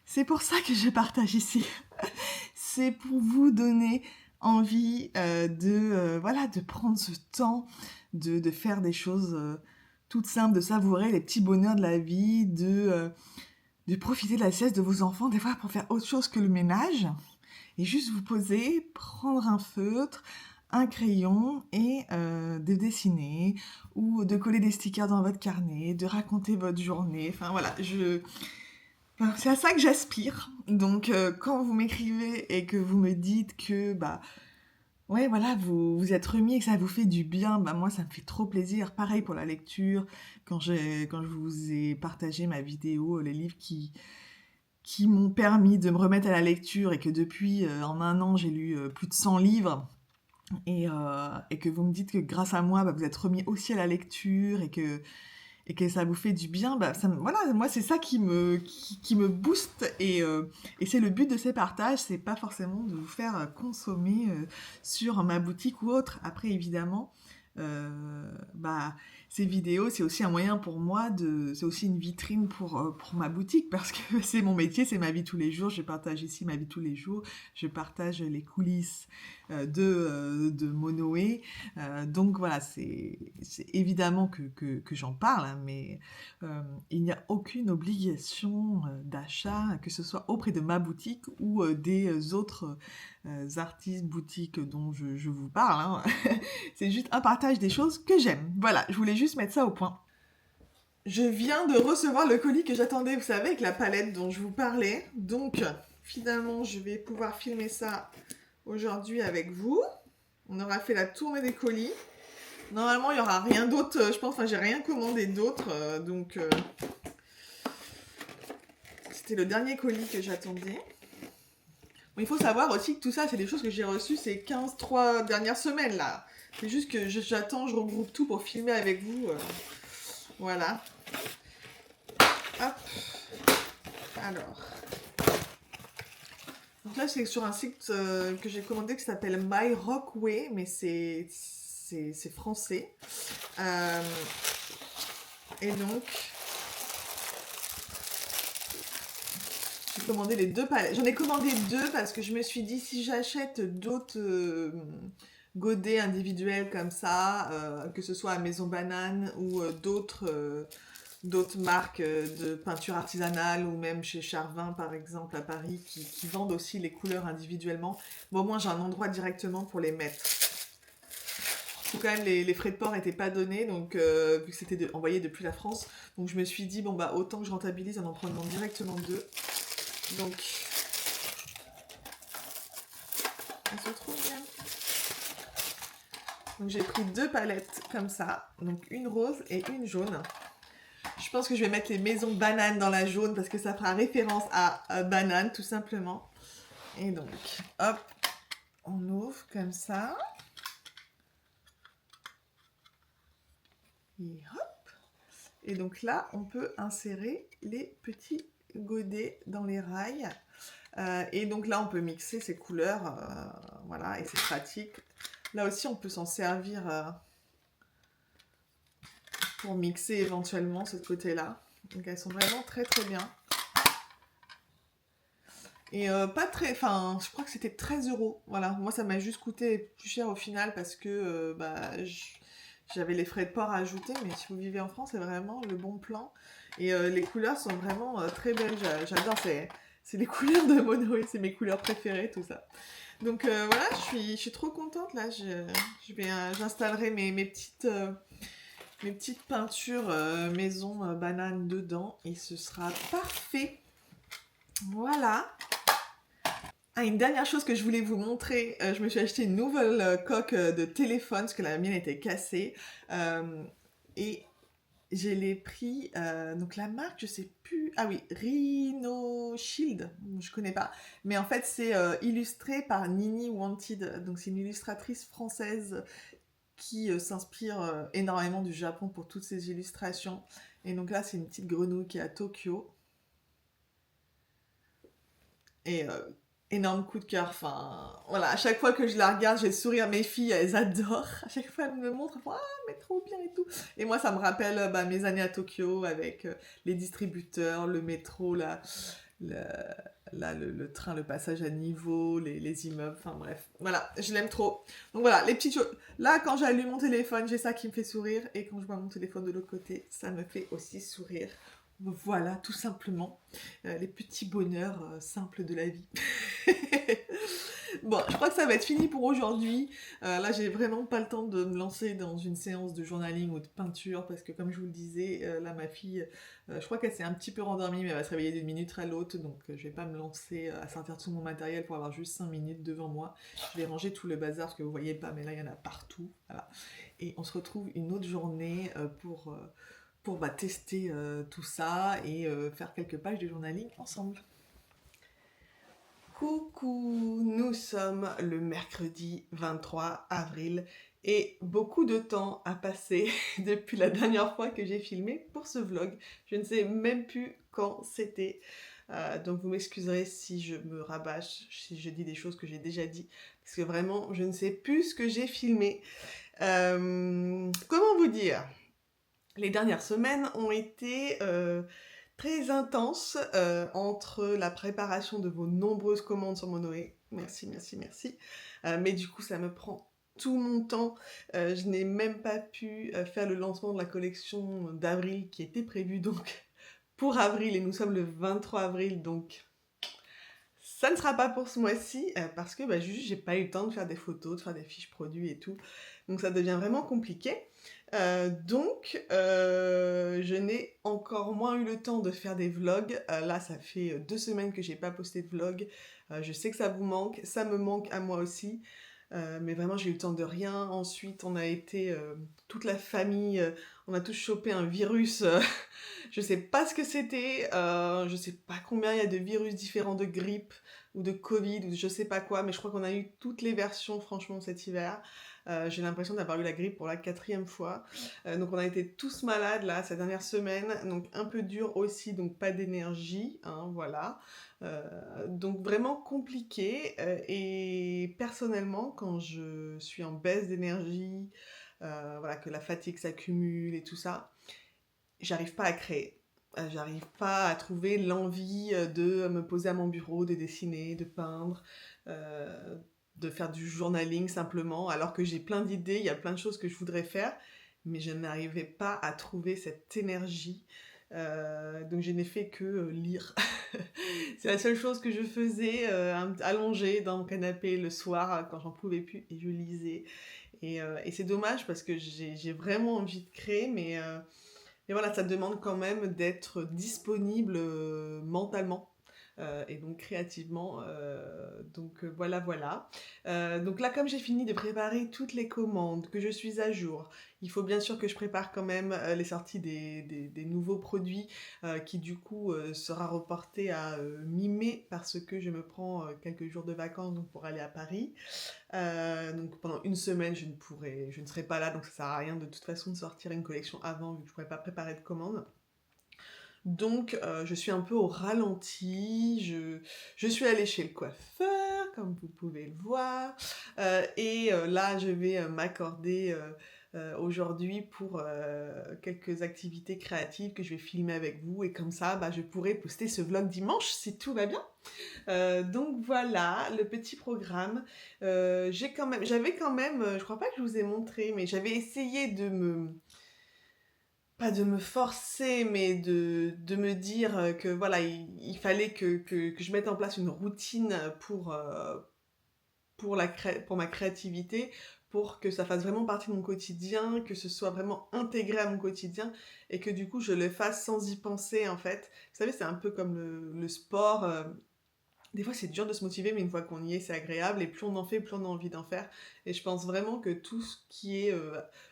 C'est pour ça que je partage ici. C'est pour vous donner envie de prendre ce temps, de faire des choses toutes simples, de savourer les petits bonheurs de la vie, de profiter de la sieste de vos enfants, des fois pour faire autre chose que le ménage, et juste vous poser, prendre un feutre, un crayon et de dessiner, ou de coller des stickers dans votre carnet, de raconter votre journée, enfin voilà, c'est à ça que j'aspire. Donc quand vous m'écrivez et que vous me dites que ouais, voilà, vous êtes remis et que ça vous fait du bien, moi ça me fait trop plaisir. Pareil pour la lecture, quand je vous ai partagé ma vidéo, les livres qui m'ont permis de me remettre à la lecture, et que depuis en un an j'ai lu plus de 100 livres, et que vous me dites que grâce à moi vous êtes remis aussi à la lecture et que ça vous fait du bien, voilà, moi c'est ça qui me booste, et c'est le but de ces partages, c'est pas forcément de vous faire consommer sur ma boutique ou autre. Après évidemment, ces vidéos, c'est aussi un moyen pour moi c'est aussi une vitrine pour ma boutique parce que c'est mon métier, c'est ma vie tous les jours. Je partage ici ma vie tous les jours. Je partage les coulisses de Monoé. Donc voilà, c'est évidemment que j'en parle, hein, mais il n'y a aucune obligation d'achat, que ce soit auprès de ma boutique ou des autres artistes, boutiques dont je vous parle, hein. C'est juste un partage des choses que j'aime. Voilà, je voulais juste mettre ça au point. Je viens de recevoir le colis que j'attendais, vous savez, avec la palette dont je vous parlais. Donc, finalement, je vais pouvoir filmer ça aujourd'hui avec vous. On aura fait la tournée des colis. Normalement, il n'y aura rien d'autre, je pense, enfin, j'ai rien commandé d'autre, donc c'était le dernier colis que j'attendais. Bon, il faut savoir aussi que tout ça, c'est des choses que j'ai reçues ces 3 dernières semaines, là. C'est juste que j'attends, je regroupe tout pour filmer avec vous. Voilà. Hop. Alors. Donc là, c'est sur un site que j'ai commandé qui s'appelle My Rockway, mais c'est français. Et donc, j'ai commandé les 2 palettes. J'en ai commandé 2 parce que je me suis dit, si j'achète d'autres godets individuels comme ça, que ce soit à Maison Banane ou d'autres marques de peinture artisanale ou même chez Charvin par exemple à Paris qui vendent aussi les couleurs individuellement. Bon, au moins j'ai un endroit directement pour les mettre. Quand même les frais de port n'étaient pas donnés, donc vu que c'était envoyé depuis la France, donc je me suis dit bon bah autant que je rentabilise en prenant directement 2. Donc on se trouve bien. Donc j'ai pris 2 palettes comme ça, donc une rose et une jaune. Je pense que je vais mettre les maisons bananes dans la jaune parce que ça fera référence à banane tout simplement. Et donc, hop, on ouvre comme ça. Et hop. Et donc là, on peut insérer les petits godets dans les rails. Et donc là, on peut mixer ces couleurs. Voilà, et c'est pratique. Là aussi, on peut s'en servir pour mixer éventuellement ce côté-là. Donc elles sont vraiment très très bien. Et pas très, enfin, je crois que c'était 13 €. Voilà, moi ça m'a juste coûté plus cher au final parce que j'avais les frais de port à ajouter, mais si vous vivez en France, c'est vraiment le bon plan. Et les couleurs sont vraiment très belles, j'adore, c'est les couleurs de Monoé, c'est mes couleurs préférées, tout ça. Donc voilà, je suis trop contente là, j'installerai mes petites peintures maison banane dedans et ce sera parfait. Voilà. Ah, une dernière chose que je voulais vous montrer, je me suis acheté une nouvelle coque de téléphone parce que la mienne était cassée et je l'ai pris, donc la marque je sais plus, ah oui, Rhino Shield, je connais pas, mais en fait c'est illustré par Nini Wanted, donc c'est une illustratrice française qui s'inspire énormément du Japon pour toutes ses illustrations. Et donc là c'est une petite grenouille qui est à Tokyo. Et énorme coup de cœur, enfin voilà, à chaque fois que je la regarde, j'ai le sourire, mes filles, elles adorent, à chaque fois elles me montrent, elles font, ah mais trop bien et tout, et moi ça me rappelle mes années à Tokyo avec les distributeurs, le métro, le train, le passage à niveau, les immeubles, enfin bref, voilà, je l'aime trop. Donc voilà, les petites choses, là quand j'allume mon téléphone, j'ai ça qui me fait sourire, et quand je vois mon téléphone de l'autre côté, ça me fait aussi sourire. Voilà, tout simplement, les petits bonheurs simples de la vie. Bon, je crois que ça va être fini pour aujourd'hui. Là, j'ai vraiment pas le temps de me lancer dans une séance de journaling ou de peinture parce que, comme je vous le disais, là, ma fille, je crois qu'elle s'est un petit peu rendormie, mais elle va se réveiller d'une minute à l'autre, donc je vais pas me lancer à sortir tout mon matériel pour avoir juste 5 minutes devant moi. Je vais ranger tout le bazar parce que vous voyez pas, mais là, il y en a partout. Voilà. Et on se retrouve une autre journée pour tester tout ça et faire quelques pages de journaling ensemble. Coucou, nous sommes le mercredi 23 avril et beaucoup de temps a passé depuis la dernière fois que j'ai filmé pour ce vlog. Je ne sais même plus quand c'était, donc vous m'excuserez si je me rabâche, si je dis des choses que j'ai déjà dit, parce que vraiment je ne sais plus ce que j'ai filmé. Comment vous dire ? Les dernières semaines ont été très intenses entre la préparation de vos nombreuses commandes sur Monoé. Merci, merci, merci. Mais du coup, ça me prend tout mon temps. Je n'ai même pas pu faire le lancement de la collection d'avril qui était prévue donc pour avril et nous sommes le 23 avril donc ça ne sera pas pour ce mois-ci parce que juste j'ai pas eu le temps de faire des photos, de faire des fiches produits et tout. Donc ça devient vraiment compliqué. Je n'ai encore moins eu le temps de faire des vlogs. Là, ça fait 2 semaines que j'ai pas posté de vlog. Je sais que ça vous manque, ça me manque à moi aussi. Mais vraiment, j'ai eu le temps de rien. Ensuite, on a été toute la famille, on a tous chopé un virus. Je sais pas ce que c'était. Je sais pas combien il y a de virus différents de grippe ou de Covid ou de je sais pas quoi. Mais je crois qu'on a eu toutes les versions, franchement, cet hiver. J'ai l'impression d'avoir eu la grippe pour la 4e fois. Donc on a été tous malades là cette dernière semaine, donc un peu dur aussi, donc pas d'énergie, hein, voilà. Donc vraiment compliqué. Et personnellement, quand je suis en baisse d'énergie, voilà, que la fatigue s'accumule et tout ça, j'arrive pas à créer. J'arrive pas à trouver l'envie de me poser à mon bureau, de dessiner, de peindre, euh, de faire du journaling simplement, alors que j'ai plein d'idées, il y a plein de choses que je voudrais faire, mais je n'arrivais pas à trouver cette énergie. Donc je n'ai fait que lire. C'est la seule chose que je faisais, allongée dans mon canapé le soir quand j'en pouvais plus, et je lisais. Et c'est dommage parce que j'ai vraiment envie de créer, mais voilà, ça demande quand même d'être disponible mentalement. Et donc créativement. Voilà, voilà. Donc là, comme j'ai fini de préparer toutes les commandes, que je suis à jour, il faut bien sûr que je prépare quand même les sorties des nouveaux produits qui du coup sera reporté à mi-mai parce que je me prends quelques jours de vacances donc, pour aller à Paris. Donc pendant une semaine, je ne serai pas là, donc ça sert à rien de toute façon de sortir une collection avant vu que je ne pourrais pas préparer de commande. Donc je suis un peu au ralenti, je suis allée chez le coiffeur, comme vous pouvez le voir, là je vais m'accorder aujourd'hui pour quelques activités créatives que je vais filmer avec vous, et comme ça je pourrai poster ce vlog dimanche si tout va bien. Donc voilà le petit programme. J'avais quand même, je crois pas que je vous ai montré, mais j'avais essayé pas de me forcer, mais de me dire que voilà, il fallait que je mette en place une routine pour ma créativité, pour que ça fasse vraiment partie de mon quotidien, que ce soit vraiment intégré à mon quotidien, et que du coup je le fasse sans y penser en fait. Vous savez, c'est un peu comme le sport. Des fois, c'est dur de se motiver, mais une fois qu'on y est, c'est agréable. Et plus on en fait, plus on a envie d'en faire. Et je pense vraiment que tout ce qui est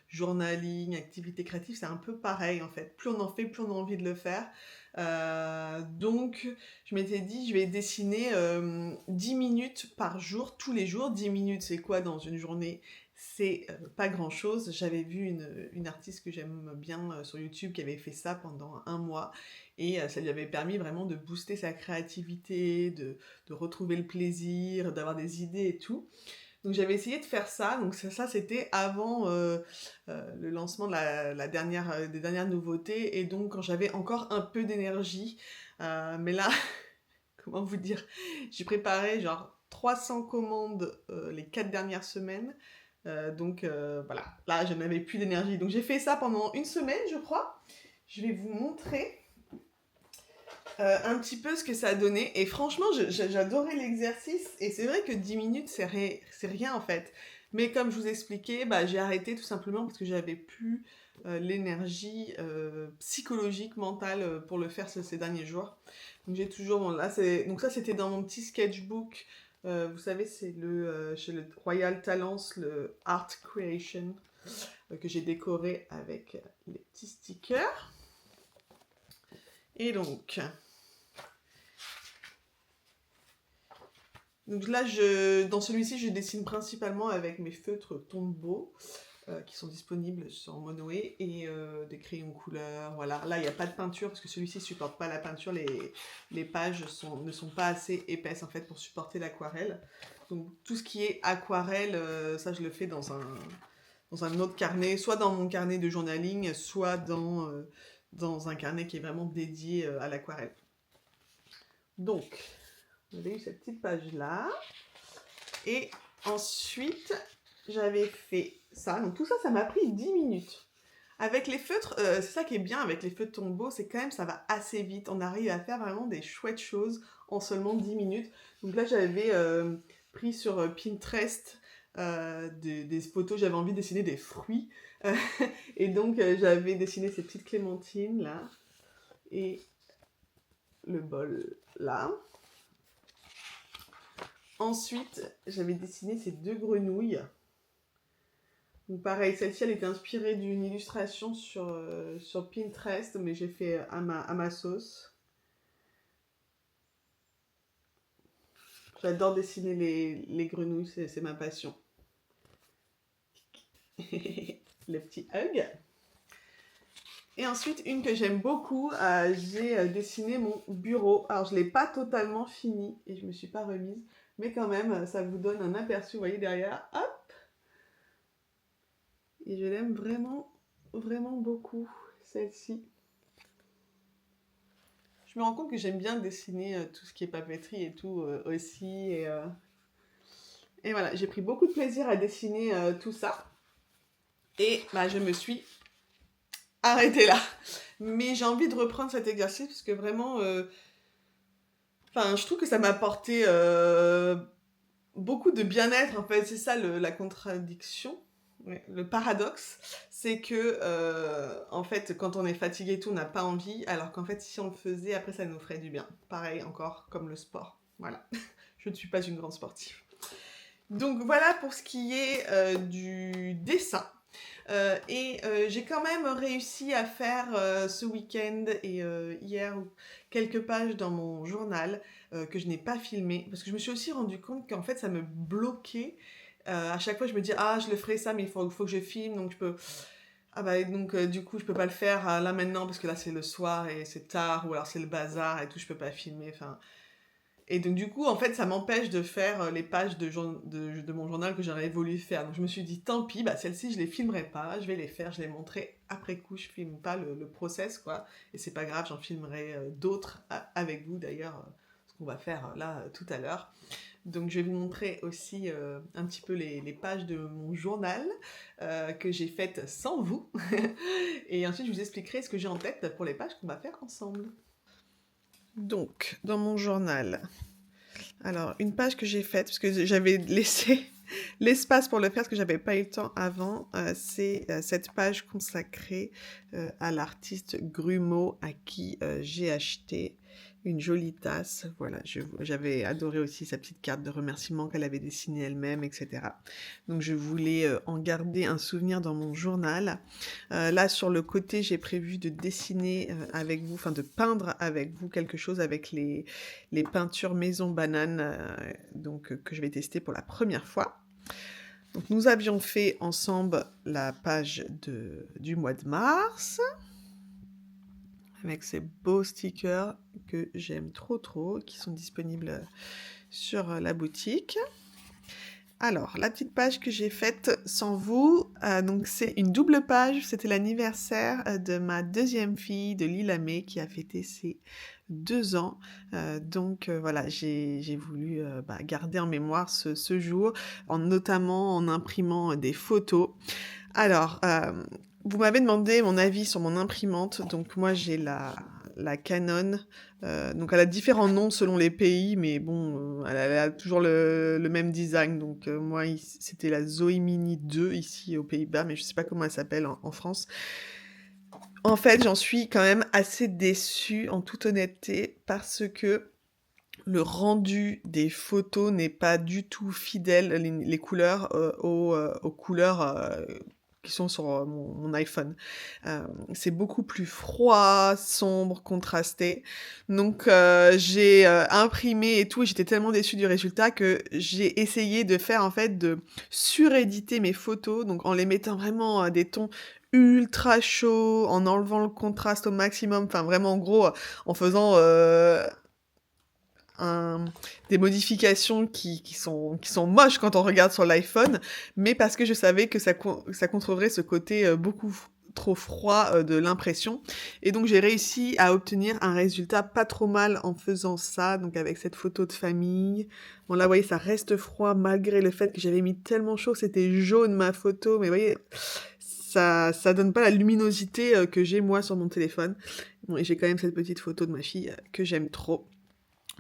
journaling, activité créative, c'est un peu pareil, en fait. Plus on en fait, plus on a envie de le faire. Donc, je m'étais dit, je vais dessiner 10 minutes par jour, tous les jours. 10 minutes, c'est quoi dans une journée? C'est pas grand-chose. J'avais vu une artiste que j'aime bien sur YouTube qui avait fait ça pendant un mois. Et ça lui avait permis vraiment de booster sa créativité, de retrouver le plaisir, d'avoir des idées et tout. Donc j'avais essayé de faire ça. Donc ça c'était avant le lancement de des dernières nouveautés. Et donc quand j'avais encore un peu d'énergie. Mais là, comment vous dire, j'ai préparé genre 300 commandes les 4 dernières semaines. Voilà, là je n'avais plus d'énergie. Donc j'ai fait ça pendant une semaine, je crois. Je vais vous montrer un petit peu ce que ça a donné. Et franchement, j'adorais l'exercice. Et c'est vrai que 10 minutes, c'est rien en fait. Mais comme je vous expliquais, j'ai arrêté tout simplement parce que j'avais plus l'énergie psychologique, mentale pour le faire ces derniers jours. Donc j'ai toujours... Bon, là, donc ça, c'était dans mon petit sketchbook. Vous savez, c'est chez le Royal Talents, le Art Creation, que j'ai décoré avec les petits stickers. Et donc là, dans celui-ci, je dessine principalement avec mes feutres Tombow, qui sont disponibles sur Monoé, et des crayons couleur. Voilà. Là, il n'y a pas de peinture, parce que celui-ci ne supporte pas la peinture. Les pages ne sont pas assez épaisses, en fait, pour supporter l'aquarelle. Donc, tout ce qui est aquarelle, ça, je le fais dans dans un autre carnet, soit dans mon carnet de journaling, soit dans un carnet qui est vraiment dédié à l'aquarelle. Donc, j'avais eu cette petite page-là. Et ensuite, j'avais fait ça. Donc tout ça, ça m'a pris 10 minutes. Avec les feutres, c'est ça qui est bien avec les feutres Tombow, c'est quand même ça va assez vite. On arrive à faire vraiment des chouettes choses en seulement 10 minutes. Donc là, j'avais pris sur Pinterest des photos, j'avais envie de dessiner des fruits. Et donc, j'avais dessiné ces petites clémentines là. Et le bol là. Ensuite, j'avais dessiné ces 2 grenouilles. Donc pareil, celle-ci, elle était inspirée d'une illustration sur Pinterest, mais j'ai fait à ma sauce. J'adore dessiner les grenouilles, c'est ma passion. Le petit hug. Et ensuite, une que j'aime beaucoup, j'ai dessiné mon bureau. Alors, je ne l'ai pas totalement fini et je ne me suis pas remise, mais quand même, ça vous donne un aperçu, vous voyez derrière, hop. Et je l'aime vraiment, vraiment beaucoup, celle-ci. Je me rends compte que j'aime bien dessiner tout ce qui est papeterie et tout aussi. Et voilà, j'ai pris beaucoup de plaisir à dessiner tout ça. Et bah, je me suis arrêtée là. Mais j'ai envie de reprendre cet exercice parce que vraiment, je trouve que ça m'a apporté beaucoup de bien-être. En fait, c'est ça la contradiction. Ouais, le paradoxe, c'est que en fait, quand on est fatigué et tout, on n'a pas envie, alors qu'en fait, si on le faisait, après, ça nous ferait du bien. Pareil, encore comme le sport. Voilà, je ne suis pas une grande sportive. Donc voilà pour ce qui est du dessin. J'ai quand même réussi à faire ce week-end et hier quelques pages dans mon journal que je n'ai pas filmé parce que je me suis aussi rendu compte qu'en fait ça me bloquait. À chaque fois je me dis je le ferai ça mais il faut que je filme donc je peux du coup je peux pas le faire là maintenant parce que là c'est le soir et c'est tard ou alors c'est le bazar et tout, je peux pas filmer. Et donc, du coup, en fait, ça m'empêche de faire les pages de mon journal que j'aurais voulu faire. Donc, je me suis dit, tant pis, celles-ci, je les filmerai pas, je vais les faire, je les montrerai après coup, je filme pas le process, quoi. Et c'est pas grave, j'en filmerai d'autres avec vous, d'ailleurs, ce qu'on va faire là tout à l'heure. Donc, je vais vous montrer aussi un petit peu les pages de mon journal que j'ai faites sans vous. Et ensuite, je vous expliquerai ce que j'ai en tête pour les pages qu'on va faire ensemble. Donc, dans mon journal, alors, une page que j'ai faite, parce que j'avais laissé l'espace pour le faire, parce que j'avais pas eu le temps avant, c'est cette page consacrée à l'artiste Grumeau, à qui j'ai acheté une jolie tasse. Voilà, j'avais adoré aussi sa petite carte de remerciement qu'elle avait dessinée elle-même, etc. Donc je voulais en garder un souvenir dans mon journal. Là, sur le côté, j'ai prévu de dessiner avec vous, de peindre avec vous quelque chose avec les peintures Maison Banane, que je vais tester pour la première fois. Donc nous avions fait ensemble la page du mois de mars, avec ces beaux stickers que j'aime trop, qui sont disponibles sur la boutique. Alors, la petite page que j'ai faite sans vous, donc c'est une double page, c'était l'anniversaire de ma deuxième fille, de Lilamé, qui a fêté ses 2 ans. Voilà, j'ai voulu garder en mémoire ce jour, notamment en imprimant des photos. Alors, vous m'avez demandé mon avis sur mon imprimante, donc moi j'ai la Canon, donc elle a différents noms selon les pays, mais bon, elle a toujours le même design, donc moi c'était la Zoe Mini 2 ici aux Pays-Bas, mais je sais pas comment elle s'appelle en France. En fait, j'en suis quand même assez déçue, en toute honnêteté, parce que le rendu des photos n'est pas du tout fidèle, les couleurs, aux couleurs qui sont sur mon iPhone. C'est beaucoup plus froid, sombre, contrasté. Donc j'ai imprimé et tout, et j'étais tellement déçue du résultat que j'ai essayé de faire en fait de suréditer mes photos, donc en les mettant vraiment à des tons ultra chauds, en enlevant le contraste au maximum, vraiment en gros en faisant des modifications qui sont moches quand on regarde sur l'iPhone, mais parce que je savais que ça contrôlerait ce côté beaucoup trop froid de l'impression. Et donc j'ai réussi à obtenir un résultat pas trop mal en faisant ça, donc avec cette photo de famille. Bon là, vous voyez, ça reste froid malgré le fait que j'avais mis tellement chaud, c'était jaune ma photo, mais vous voyez, ça donne pas la luminosité que j'ai moi sur mon téléphone. Bon, et j'ai quand même cette petite photo de ma fille que j'aime trop.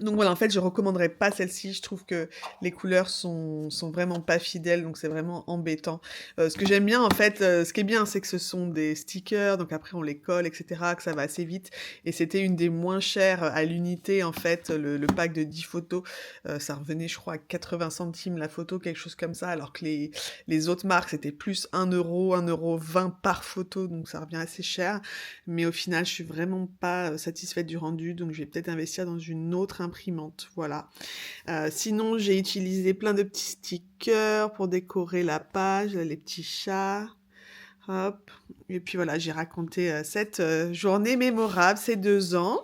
Donc voilà, en fait, je recommanderais pas celle-ci. Je trouve que les couleurs sont vraiment pas fidèles, donc c'est vraiment embêtant. Ce que j'aime bien, en fait, ce qui est bien, c'est que ce sont des stickers, donc après on les colle, etc., que ça va assez vite. Et c'était une des moins chères à l'unité, en fait, le pack de 10 photos. Ça revenait, je crois, à 80 centimes la photo, quelque chose comme ça, alors que les autres marques, c'était plus 1 euro, 1,20 € par photo, donc ça revient assez cher. Mais au final, je suis vraiment pas satisfaite du rendu, donc je vais peut-être investir dans une autre imprimante, voilà. Sinon, j'ai utilisé plein de petits stickers pour décorer la page, les petits chats, hop. Et puis voilà, j'ai raconté cette journée mémorable, ces 2 ans.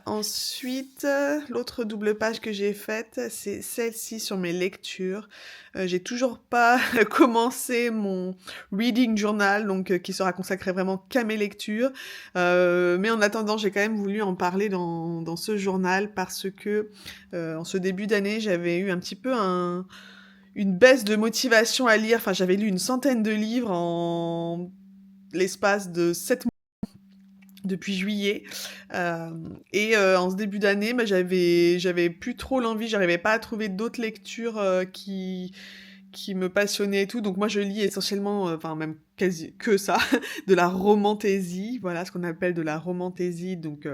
Ensuite, l'autre double page que j'ai faite, c'est celle-ci sur mes lectures. J'ai toujours pas commencé mon reading journal, donc qui sera consacré vraiment qu'à mes lectures. Mais en attendant, j'ai quand même voulu en parler dans ce journal parce que en ce début d'année, j'avais eu un petit peu une baisse de motivation à lire. Enfin, j'avais lu une centaine de livres en l'espace de 7 depuis juillet. En ce début d'année, bah, j'avais plus trop l'envie, j'arrivais pas à trouver d'autres lectures qui me passionnaient et tout. Donc moi, je lis essentiellement, enfin même quasi que ça, de la romantaisie, voilà ce qu'on appelle de la romantaisie, donc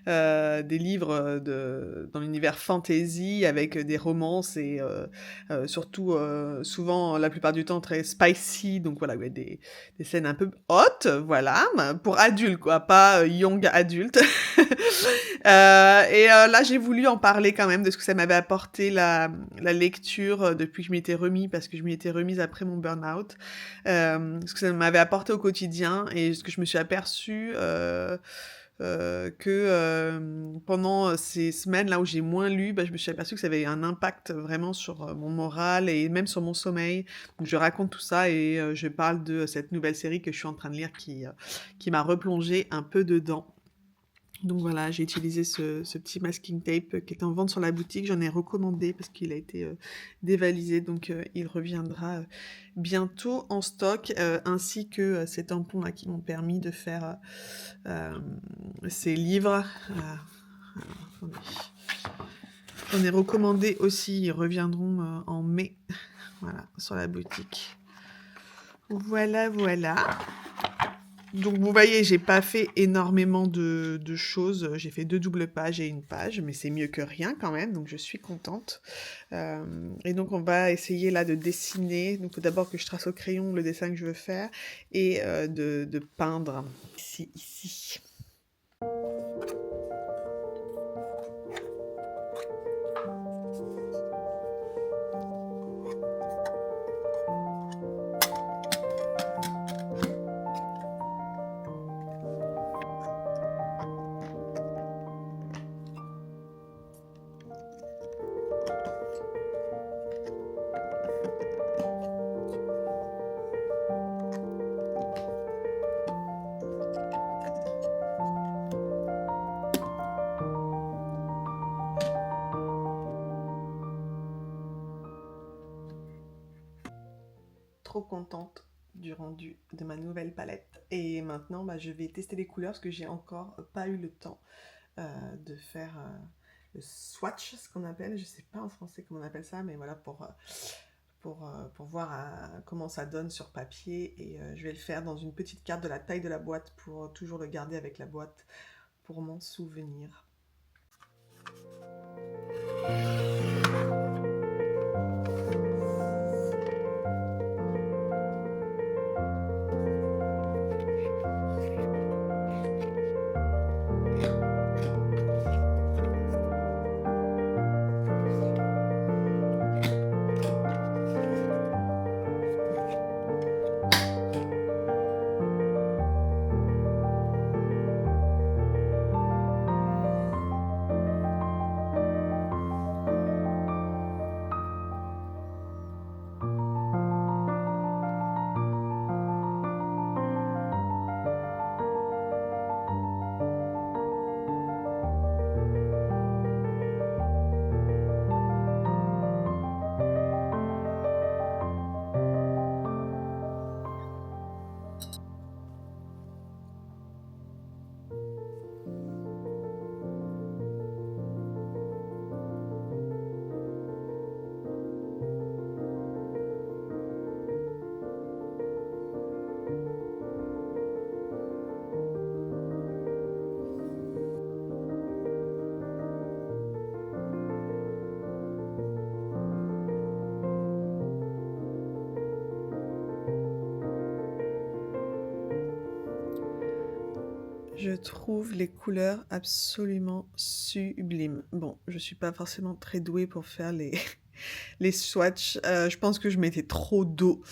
des livres dans l'univers fantasy avec des romances et surtout souvent la plupart du temps très spicy, donc voilà, ouais, des scènes un peu hot, voilà, pour adultes quoi, pas young adulte. Là j'ai voulu en parler quand même de ce que ça m'avait apporté la lecture depuis que je m'y étais remis, parce que je m'y étais remise après mon burn-out, ce que ça m'avait apporté au quotidien et ce que je me suis aperçue pendant ces semaines-là où j'ai moins lu, bah, je me suis aperçue que ça avait un impact vraiment sur mon moral et même sur mon sommeil. Donc je raconte tout ça et je parle de cette nouvelle série que je suis en train de lire qui m'a replongée un peu dedans. Donc voilà, j'ai utilisé ce petit masking tape qui est en vente sur la boutique. J'en ai recommandé parce qu'il a été dévalisé, donc il reviendra bientôt en stock, ainsi que ces tampons-là qui m'ont permis de faire ces livres. Attendez. J'en ai recommandé aussi, ils reviendront en mai, voilà, sur la boutique. Voilà, voilà. Donc vous voyez, j'ai pas fait énormément de choses. J'ai fait 2 doubles pages et 1 page, mais c'est mieux que rien quand même, donc je suis contente. Et donc on va essayer là de dessiner. Donc il faut d'abord que je trace au crayon le dessin que je veux faire et de peindre ici. Trop contente du rendu de ma nouvelle palette. Et maintenant, bah, je vais tester les couleurs parce que j'ai encore pas eu le temps de faire le swatch, ce qu'on appelle. Je sais pas en français comment on appelle ça, mais voilà, pour voir comment ça donne sur papier. Et je vais le faire dans une petite carte de la taille de la boîte pour toujours le garder avec la boîte pour m'en souvenir. Je trouve les couleurs absolument sublimes. Bon, je suis pas forcément très douée pour faire les les swatchs. Je pense que je mettais trop d'eau,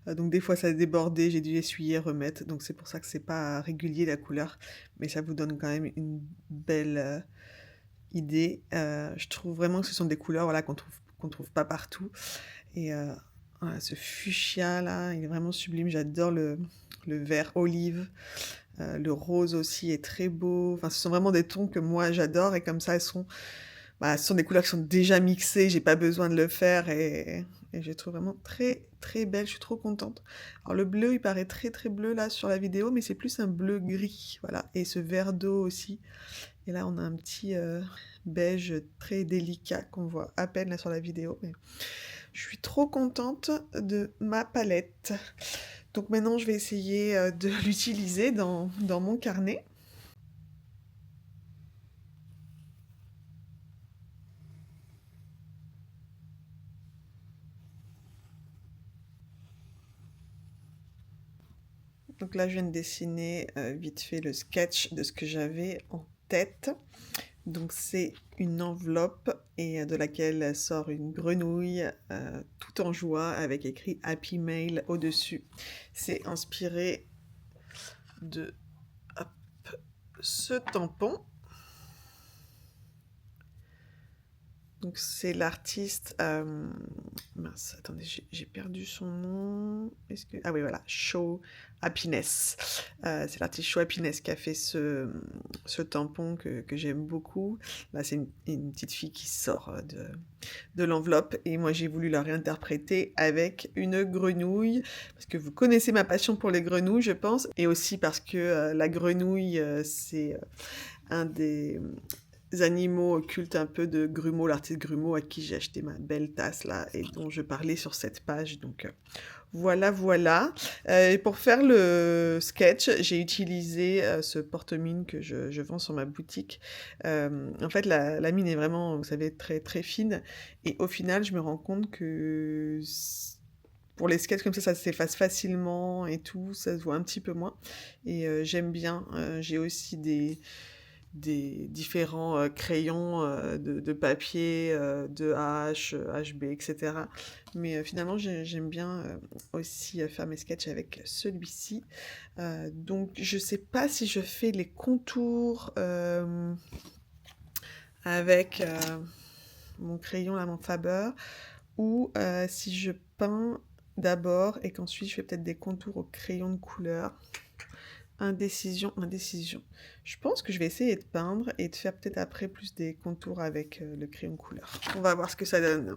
donc des fois ça débordait, j'ai dû essuyer, remettre, donc c'est pour ça que c'est pas régulier la couleur, mais ça vous donne quand même une belle, idée. Je trouve vraiment que ce sont des couleurs, voilà, qu'on trouve pas partout et voilà, ce fuchsia là, il est vraiment sublime. J'adore le vert olive. Le rose aussi est très beau. Enfin, ce sont vraiment des tons que moi j'adore et comme ça, ce sont des couleurs qui sont déjà mixées. J'ai pas besoin de le faire et je les trouve vraiment très très belles. Je suis trop contente. Alors le bleu, il paraît très très bleu là sur la vidéo, mais c'est plus un bleu gris, voilà. Et ce vert d'eau aussi. Et là, on a un petit beige très délicat qu'on voit à peine là sur la vidéo. Mais je suis trop contente de ma palette. Donc maintenant, je vais essayer de l'utiliser dans mon carnet. Donc là, je viens de dessiner vite fait le sketch de ce que j'avais en tête. Donc c'est une enveloppe et de laquelle sort une grenouille tout en joie avec écrit Happy Mail au-dessus. C'est inspiré de hop, ce tampon. Donc c'est l'artiste, mince, attendez, j'ai perdu son nom. Ah oui, voilà, Show Happiness. C'est l'artiste Show Happiness qui a fait ce tampon que j'aime beaucoup. Là, c'est une petite fille qui sort de l'enveloppe et moi j'ai voulu la réinterpréter avec une grenouille parce que vous connaissez ma passion pour les grenouilles, je pense, et aussi parce que la grenouille, c'est un des animaux occultes un peu de Grumeau, l'artiste Grumeau, à qui j'ai acheté ma belle tasse là et dont je parlais sur cette page. Donc voilà, voilà. Et pour faire le sketch, j'ai utilisé ce porte-mine que je vends sur ma boutique. En fait, la mine est vraiment, vous savez, très très fine. Et au final, je me rends compte que pour les sketchs comme ça s'efface facilement et tout, ça se voit un petit peu moins. Et j'aime bien. J'ai aussi des différents crayons de papier, de H, HB, etc. Mais finalement, j'aime bien aussi faire mes sketchs avec celui-ci. Donc, je sais pas si je fais les contours avec mon crayon, là, mon Faber, ou si je peins d'abord et qu'ensuite je fais peut-être des contours au crayon de couleur. Indécision, indécision. Je pense que je vais essayer de peindre et de faire peut-être après plus des contours avec le crayon couleur. On va voir ce que ça donne.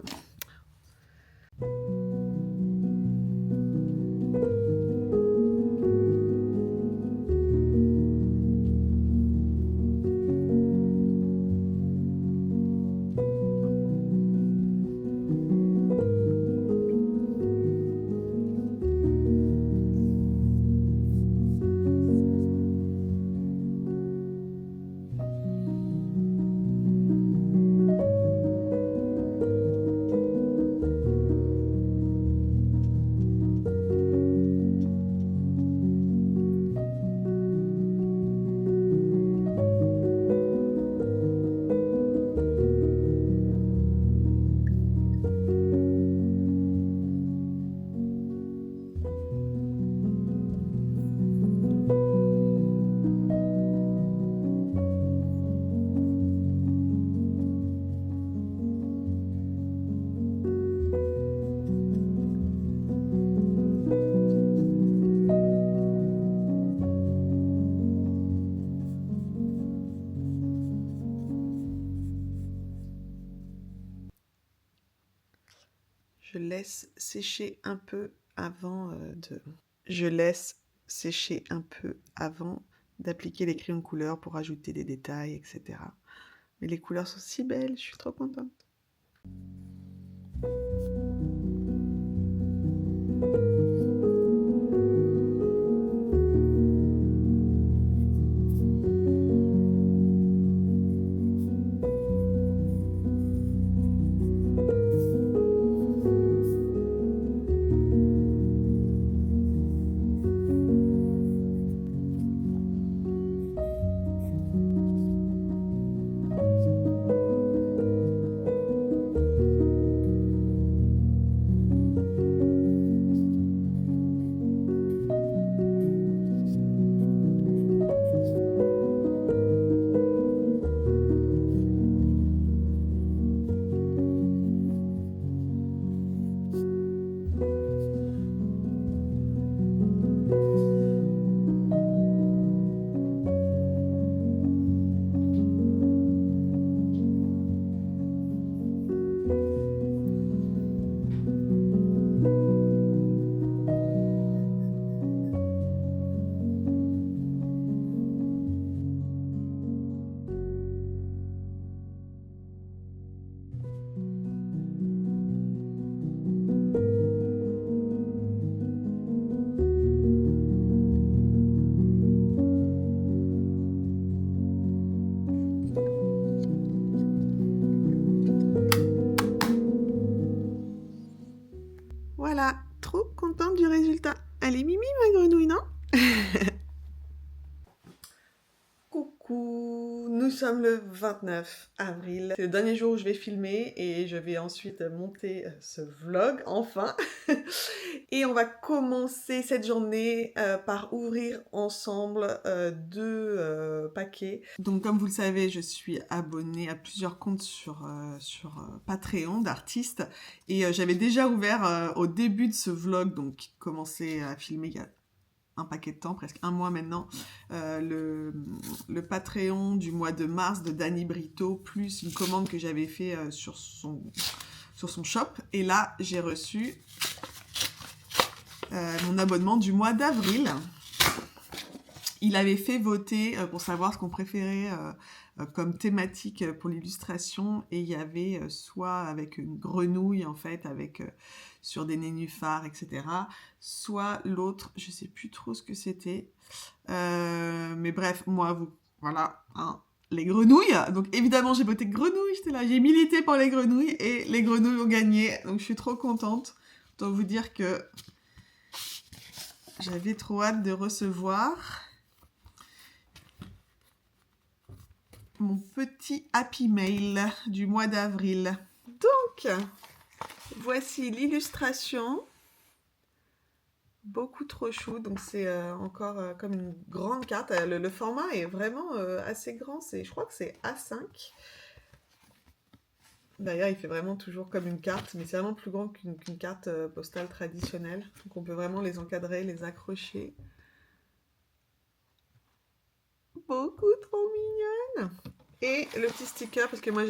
Je laisse sécher un peu avant Je laisse sécher un peu avant d'appliquer les crayons de couleur pour ajouter des détails, etc. Mais les couleurs sont si belles, je suis trop contente. voilà, trop contente du résultat. Elle est mimi ma grenouille, non? Coucou, nous sommes le 29 avril. C'est le dernier jour où je vais filmer et je vais ensuite monter ce vlog, enfin. Et on va commencer cette journée par ouvrir ensemble deux paquets. Donc comme vous le savez, je suis abonnée à plusieurs comptes sur Patreon d'artistes. Et j'avais déjà ouvert au début de ce vlog, donc commencé à filmer il y a un paquet de temps, presque un mois maintenant, le Patreon du mois de mars de Danny Brito, plus une commande que j'avais fait sur son shop. Et là, j'ai reçu mon abonnement du mois d'avril. Il avait fait voter pour savoir ce qu'on préférait comme thématique pour l'illustration, et il y avait soit avec une grenouille en fait, avec sur des nénuphars, etc. Soit l'autre, je sais plus trop ce que c'était, mais bref, moi, voilà, hein, les grenouilles. Donc évidemment, j'ai voté grenouille, j'étais là, j'ai milité pour les grenouilles et les grenouilles ont gagné. Donc je suis trop contente. Autant vous dire que j'avais trop hâte de recevoir mon petit Happy Mail du mois d'avril. Donc, voici l'illustration. Beaucoup trop chou, donc c'est encore comme une grande carte. Le format est vraiment assez grand, je crois que c'est A5. D'ailleurs, il fait vraiment toujours comme une carte, mais c'est vraiment plus grand qu'une carte postale traditionnelle. Donc on peut vraiment les encadrer, les accrocher. Beaucoup trop mignonne. Et le petit sticker, parce que moi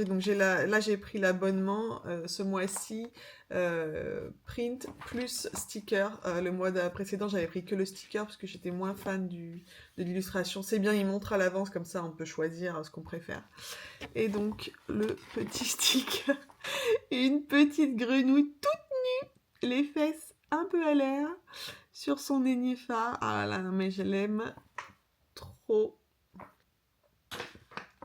j'ai pris l'abonnement ce mois-ci, print plus sticker. Le mois précédent, j'avais pris que le sticker parce que j'étais moins fan de l'illustration. C'est bien, il montre à l'avance, comme ça on peut choisir ce qu'on préfère. Et donc le petit sticker, une petite grenouille toute nue, les fesses un peu à l'air, sur son nénuphar. Ah là là, mais je l'aime trop.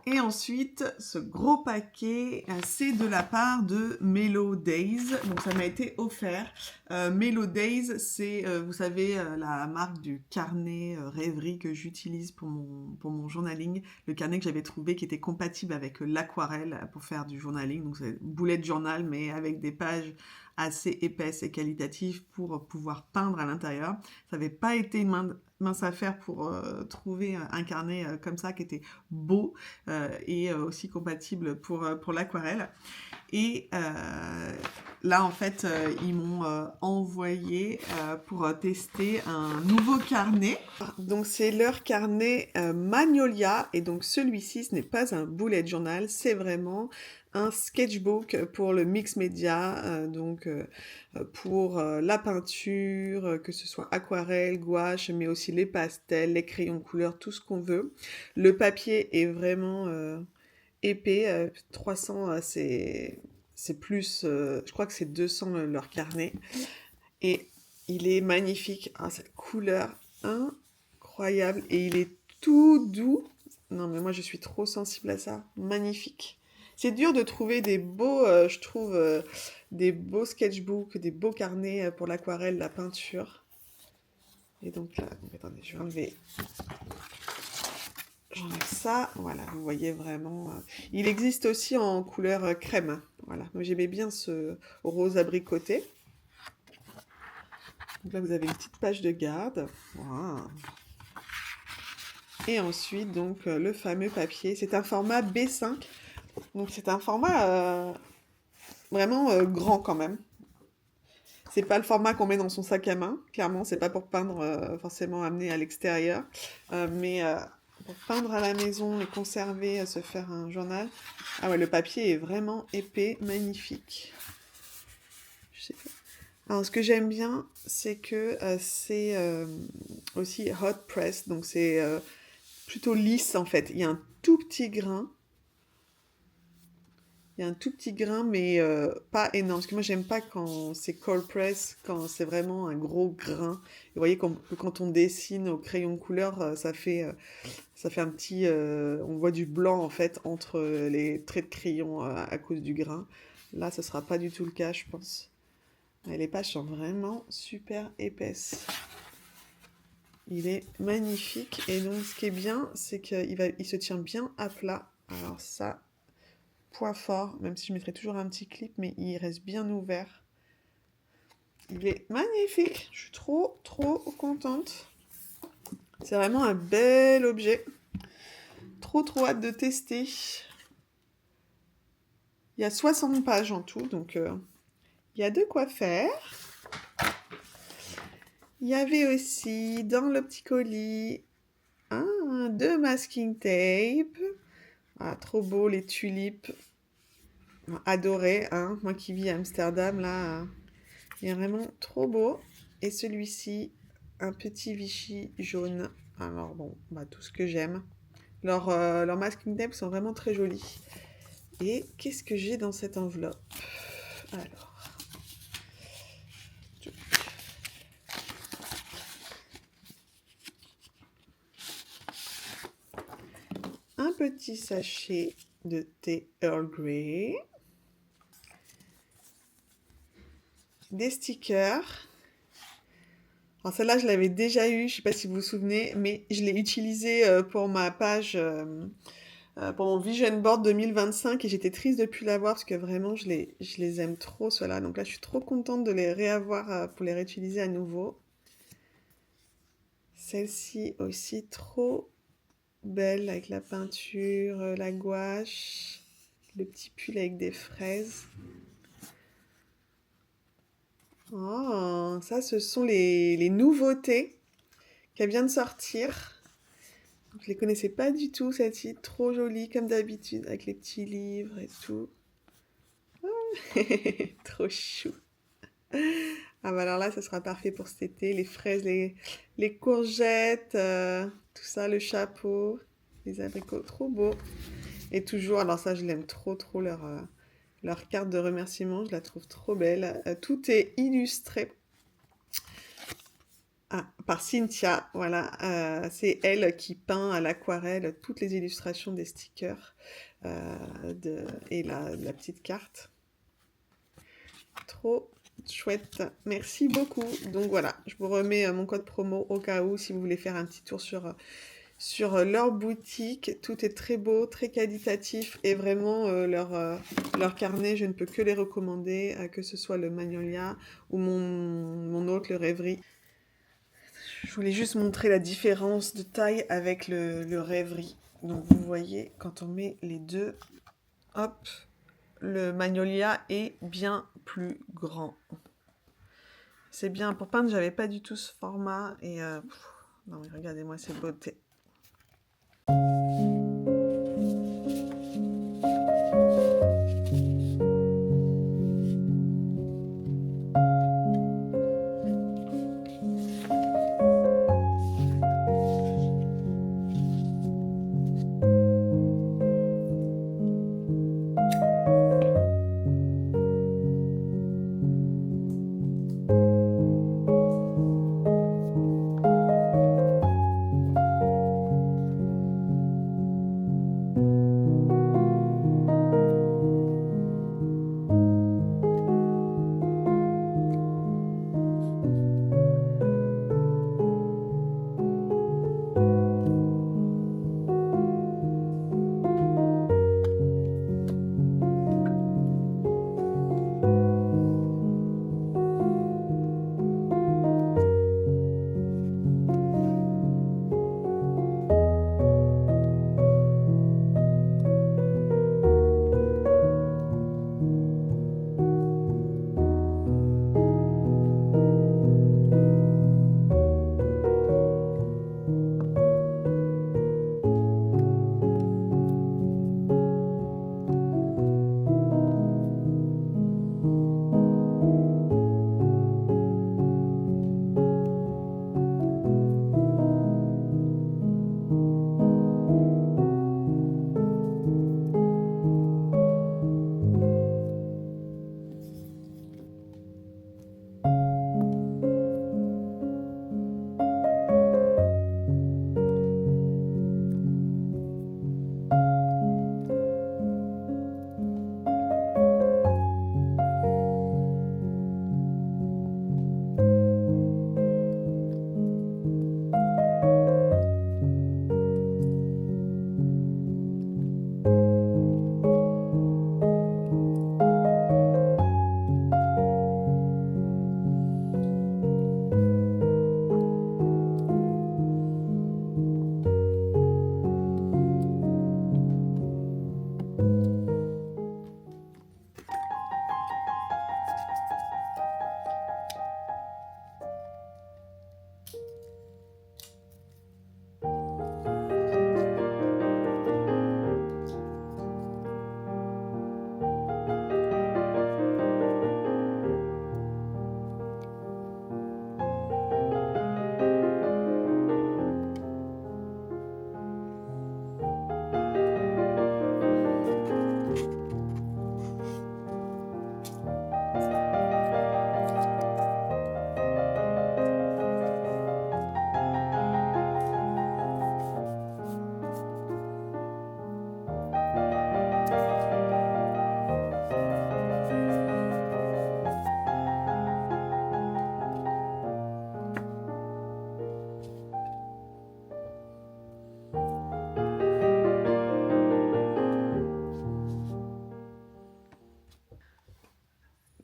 Et ensuite, ce gros paquet, c'est de la part de Mellow Days. Donc ça m'a été offert. Mellow Days, c'est, vous savez, la marque du carnet rêverie que j'utilise pour mon journaling. Le carnet que j'avais trouvé qui était compatible avec l'aquarelle pour faire du journaling. Donc c'est bullet journal, mais avec des pages assez épaisses et qualitatives pour pouvoir peindre à l'intérieur. Ça n'avait pas été une mince affaire pour trouver un carnet comme ça qui était beau et aussi compatible pour l'aquarelle. Et là, en fait, ils m'ont envoyé pour tester un nouveau carnet. Donc, c'est leur carnet Magnolia. Et donc, celui-ci, ce n'est pas un bullet journal, c'est vraiment un sketchbook pour le mix média, donc pour la peinture, que ce soit aquarelle, gouache, mais aussi les pastels, les crayons couleur, tout ce qu'on veut. Le papier est vraiment épais, 300, c'est plus, je crois que c'est 200 leur carnet. Et il est magnifique, cette couleur incroyable, et il est tout doux. Non mais moi je suis trop sensible à ça, magnifique. C'est dur de trouver des beaux, je trouve, des beaux sketchbooks, des beaux carnets pour l'aquarelle, la peinture. Et donc là, attendez, je vais enlever ça. Voilà, vous voyez vraiment. Il existe aussi en couleur crème. Voilà, moi j'aimais bien ce rose abricoté. Donc là, vous avez une petite page de garde. Wow. Et ensuite, donc, le fameux papier. C'est un format B5. Donc c'est un format vraiment grand quand même. C'est pas le format qu'on met dans son sac à main. Clairement, c'est pas pour peindre forcément amener à l'extérieur. Mais pour peindre à la maison et conserver, se faire un journal. Ah ouais, le papier est vraiment épais, magnifique. Je sais pas. Alors ce que j'aime bien, c'est que c'est aussi hot press. Donc c'est plutôt lisse en fait. Il y a un tout petit grain. Il y a un tout petit grain, mais pas énorme. Parce que moi, j'aime pas quand c'est cold press, quand c'est vraiment un gros grain. Et vous voyez, quand on dessine au crayon de couleur, ça fait un petit... on voit du blanc, en fait, entre les traits de crayon à cause du grain. Là, ce sera pas du tout le cas, je pense. Et les pages sont vraiment super épaisses. Il est magnifique. Et donc, ce qui est bien, c'est qu'il se tient bien à plat. Alors ça, poids fort, même si je mettrai toujours un petit clip, mais il reste bien ouvert. Il est magnifique. Je suis trop, trop contente. C'est vraiment un bel objet. Trop, trop hâte de tester. Il y a 60 pages en tout, donc il y a de quoi faire. Il y avait aussi dans le petit colis deux masking tape. Ah, trop beau, les tulipes. Adoré, hein. Moi qui vis à Amsterdam, là, il est vraiment trop beau. Et celui-ci, un petit Vichy jaune. Alors bon, bah, tout ce que j'aime. Leurs masking tape sont vraiment très jolis. Et qu'est-ce que j'ai dans cette enveloppe? Alors, un petit sachet de thé Earl Grey, des stickers. Alors celle-là, je l'avais déjà eu, je ne sais pas si vous vous souvenez, mais je l'ai utilisée pour ma page, pour mon Vision Board 2025 et j'étais triste de ne plus l'avoir parce que vraiment, je les aime trop, ceux-là. Donc là, je suis trop contente de les réavoir pour les réutiliser à nouveau. Celle-ci aussi, trop belle avec la peinture, la gouache, le petit pull avec des fraises. Oh, ça, ce sont les nouveautés qu'elle vient de sortir. Je les connaissais pas du tout, celle-ci. Trop jolie, comme d'habitude, avec les petits livres et tout. Trop chou. Ah bah alors là, ça sera parfait pour cet été. Les fraises, les courgettes, tout ça, le chapeau, les abricots, trop beau. Et toujours, alors ça, je l'aime trop, trop, leur carte de remerciement, je la trouve trop belle. Tout est illustré par Cynthia, voilà. C'est elle qui peint à l'aquarelle toutes les illustrations des stickers et la petite carte. Trop chouette, merci beaucoup. Donc voilà, je vous remets mon code promo au cas où si vous voulez faire un petit tour sur leur boutique. Tout est très beau, très qualitatif et vraiment leur carnet, je ne peux que les recommander, que ce soit le Magnolia ou mon autre, le Rêverie. Je voulais juste montrer la différence de taille avec le Rêverie. Donc vous voyez, quand on met les deux, hop, le Magnolia est bien plus grand. C'est bien, pour peindre, j'avais pas du tout ce format et non mais regardez-moi ces beautés.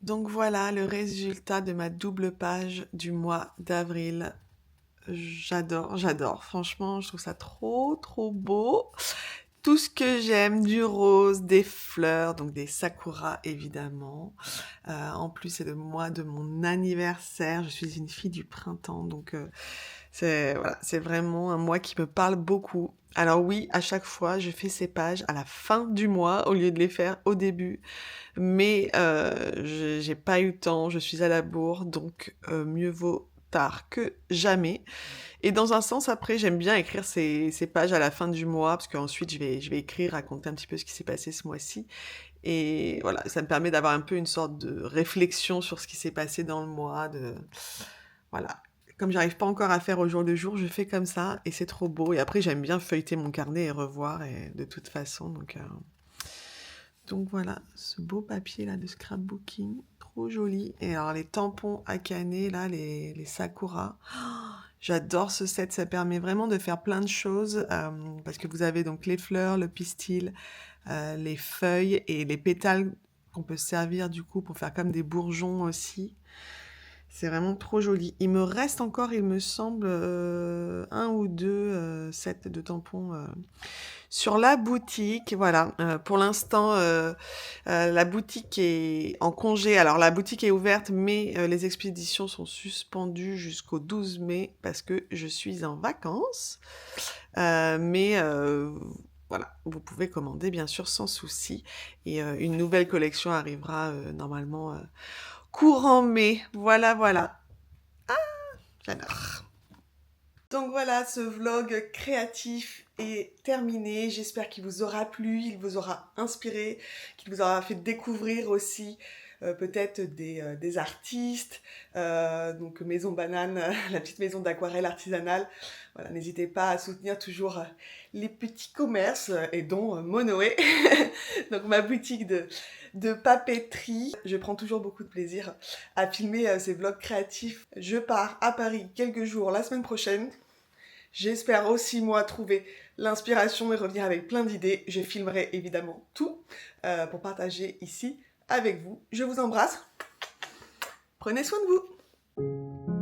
Donc voilà le résultat de ma double page du mois d'avril. J'adore, j'adore. Franchement, je trouve ça trop, trop beau. Tout ce que j'aime, du rose, des fleurs, donc des sakuras évidemment. En plus, c'est le mois de mon anniversaire. Je suis une fille du printemps, donc c'est vraiment un mois qui me parle beaucoup. Alors oui, à chaque fois, je fais ces pages à la fin du mois au lieu de les faire au début. Mais j'ai pas eu le temps, je suis à la bourre, donc mieux vaut tard que jamais. Et dans un sens, après, j'aime bien écrire ces pages à la fin du mois, parce qu'ensuite, je vais écrire, raconter un petit peu ce qui s'est passé ce mois-ci. Et voilà, ça me permet d'avoir un peu une sorte de réflexion sur ce qui s'est passé dans le mois. Voilà. Comme j'arrive pas encore à faire au jour le jour, je fais comme ça, et c'est trop beau. Et après, j'aime bien feuilleter mon carnet et revoir, et de toute façon, donc voilà, ce beau papier là de scrapbooking, trop joli. Et alors les tampons Akane là, les Sakura, j'adore ce set, ça permet vraiment de faire plein de choses parce que vous avez donc les fleurs, le pistil, les feuilles et les pétales qu'on peut servir du coup pour faire comme des bourgeons aussi. C'est vraiment trop joli. Il me reste encore, il me semble, un ou deux sets de tampons sur la boutique. Voilà, pour l'instant, la boutique est en congé. Alors la boutique est ouverte, mais les expéditions sont suspendues jusqu'au 12 mai parce que je suis en vacances. Mais voilà, vous pouvez commander bien sûr sans souci. Et une nouvelle collection arrivera normalement courant mai. Voilà, voilà. J'adore. Donc voilà, ce vlog créatif est terminé. J'espère qu'il vous aura plu, il vous aura inspiré, qu'il vous aura fait découvrir aussi peut-être des artistes. Donc Maison Banane, la petite maison d'aquarelle artisanale. Voilà, n'hésitez pas à soutenir toujours les petits commerces et dont Monoé, donc ma boutique de papeterie. Je prends toujours beaucoup de plaisir à filmer ces vlogs créatifs. Je pars à Paris quelques jours la semaine prochaine. J'espère aussi, moi, trouver l'inspiration et revenir avec plein d'idées. Je filmerai évidemment tout pour partager ici avec vous. Je vous embrasse. Prenez soin de vous.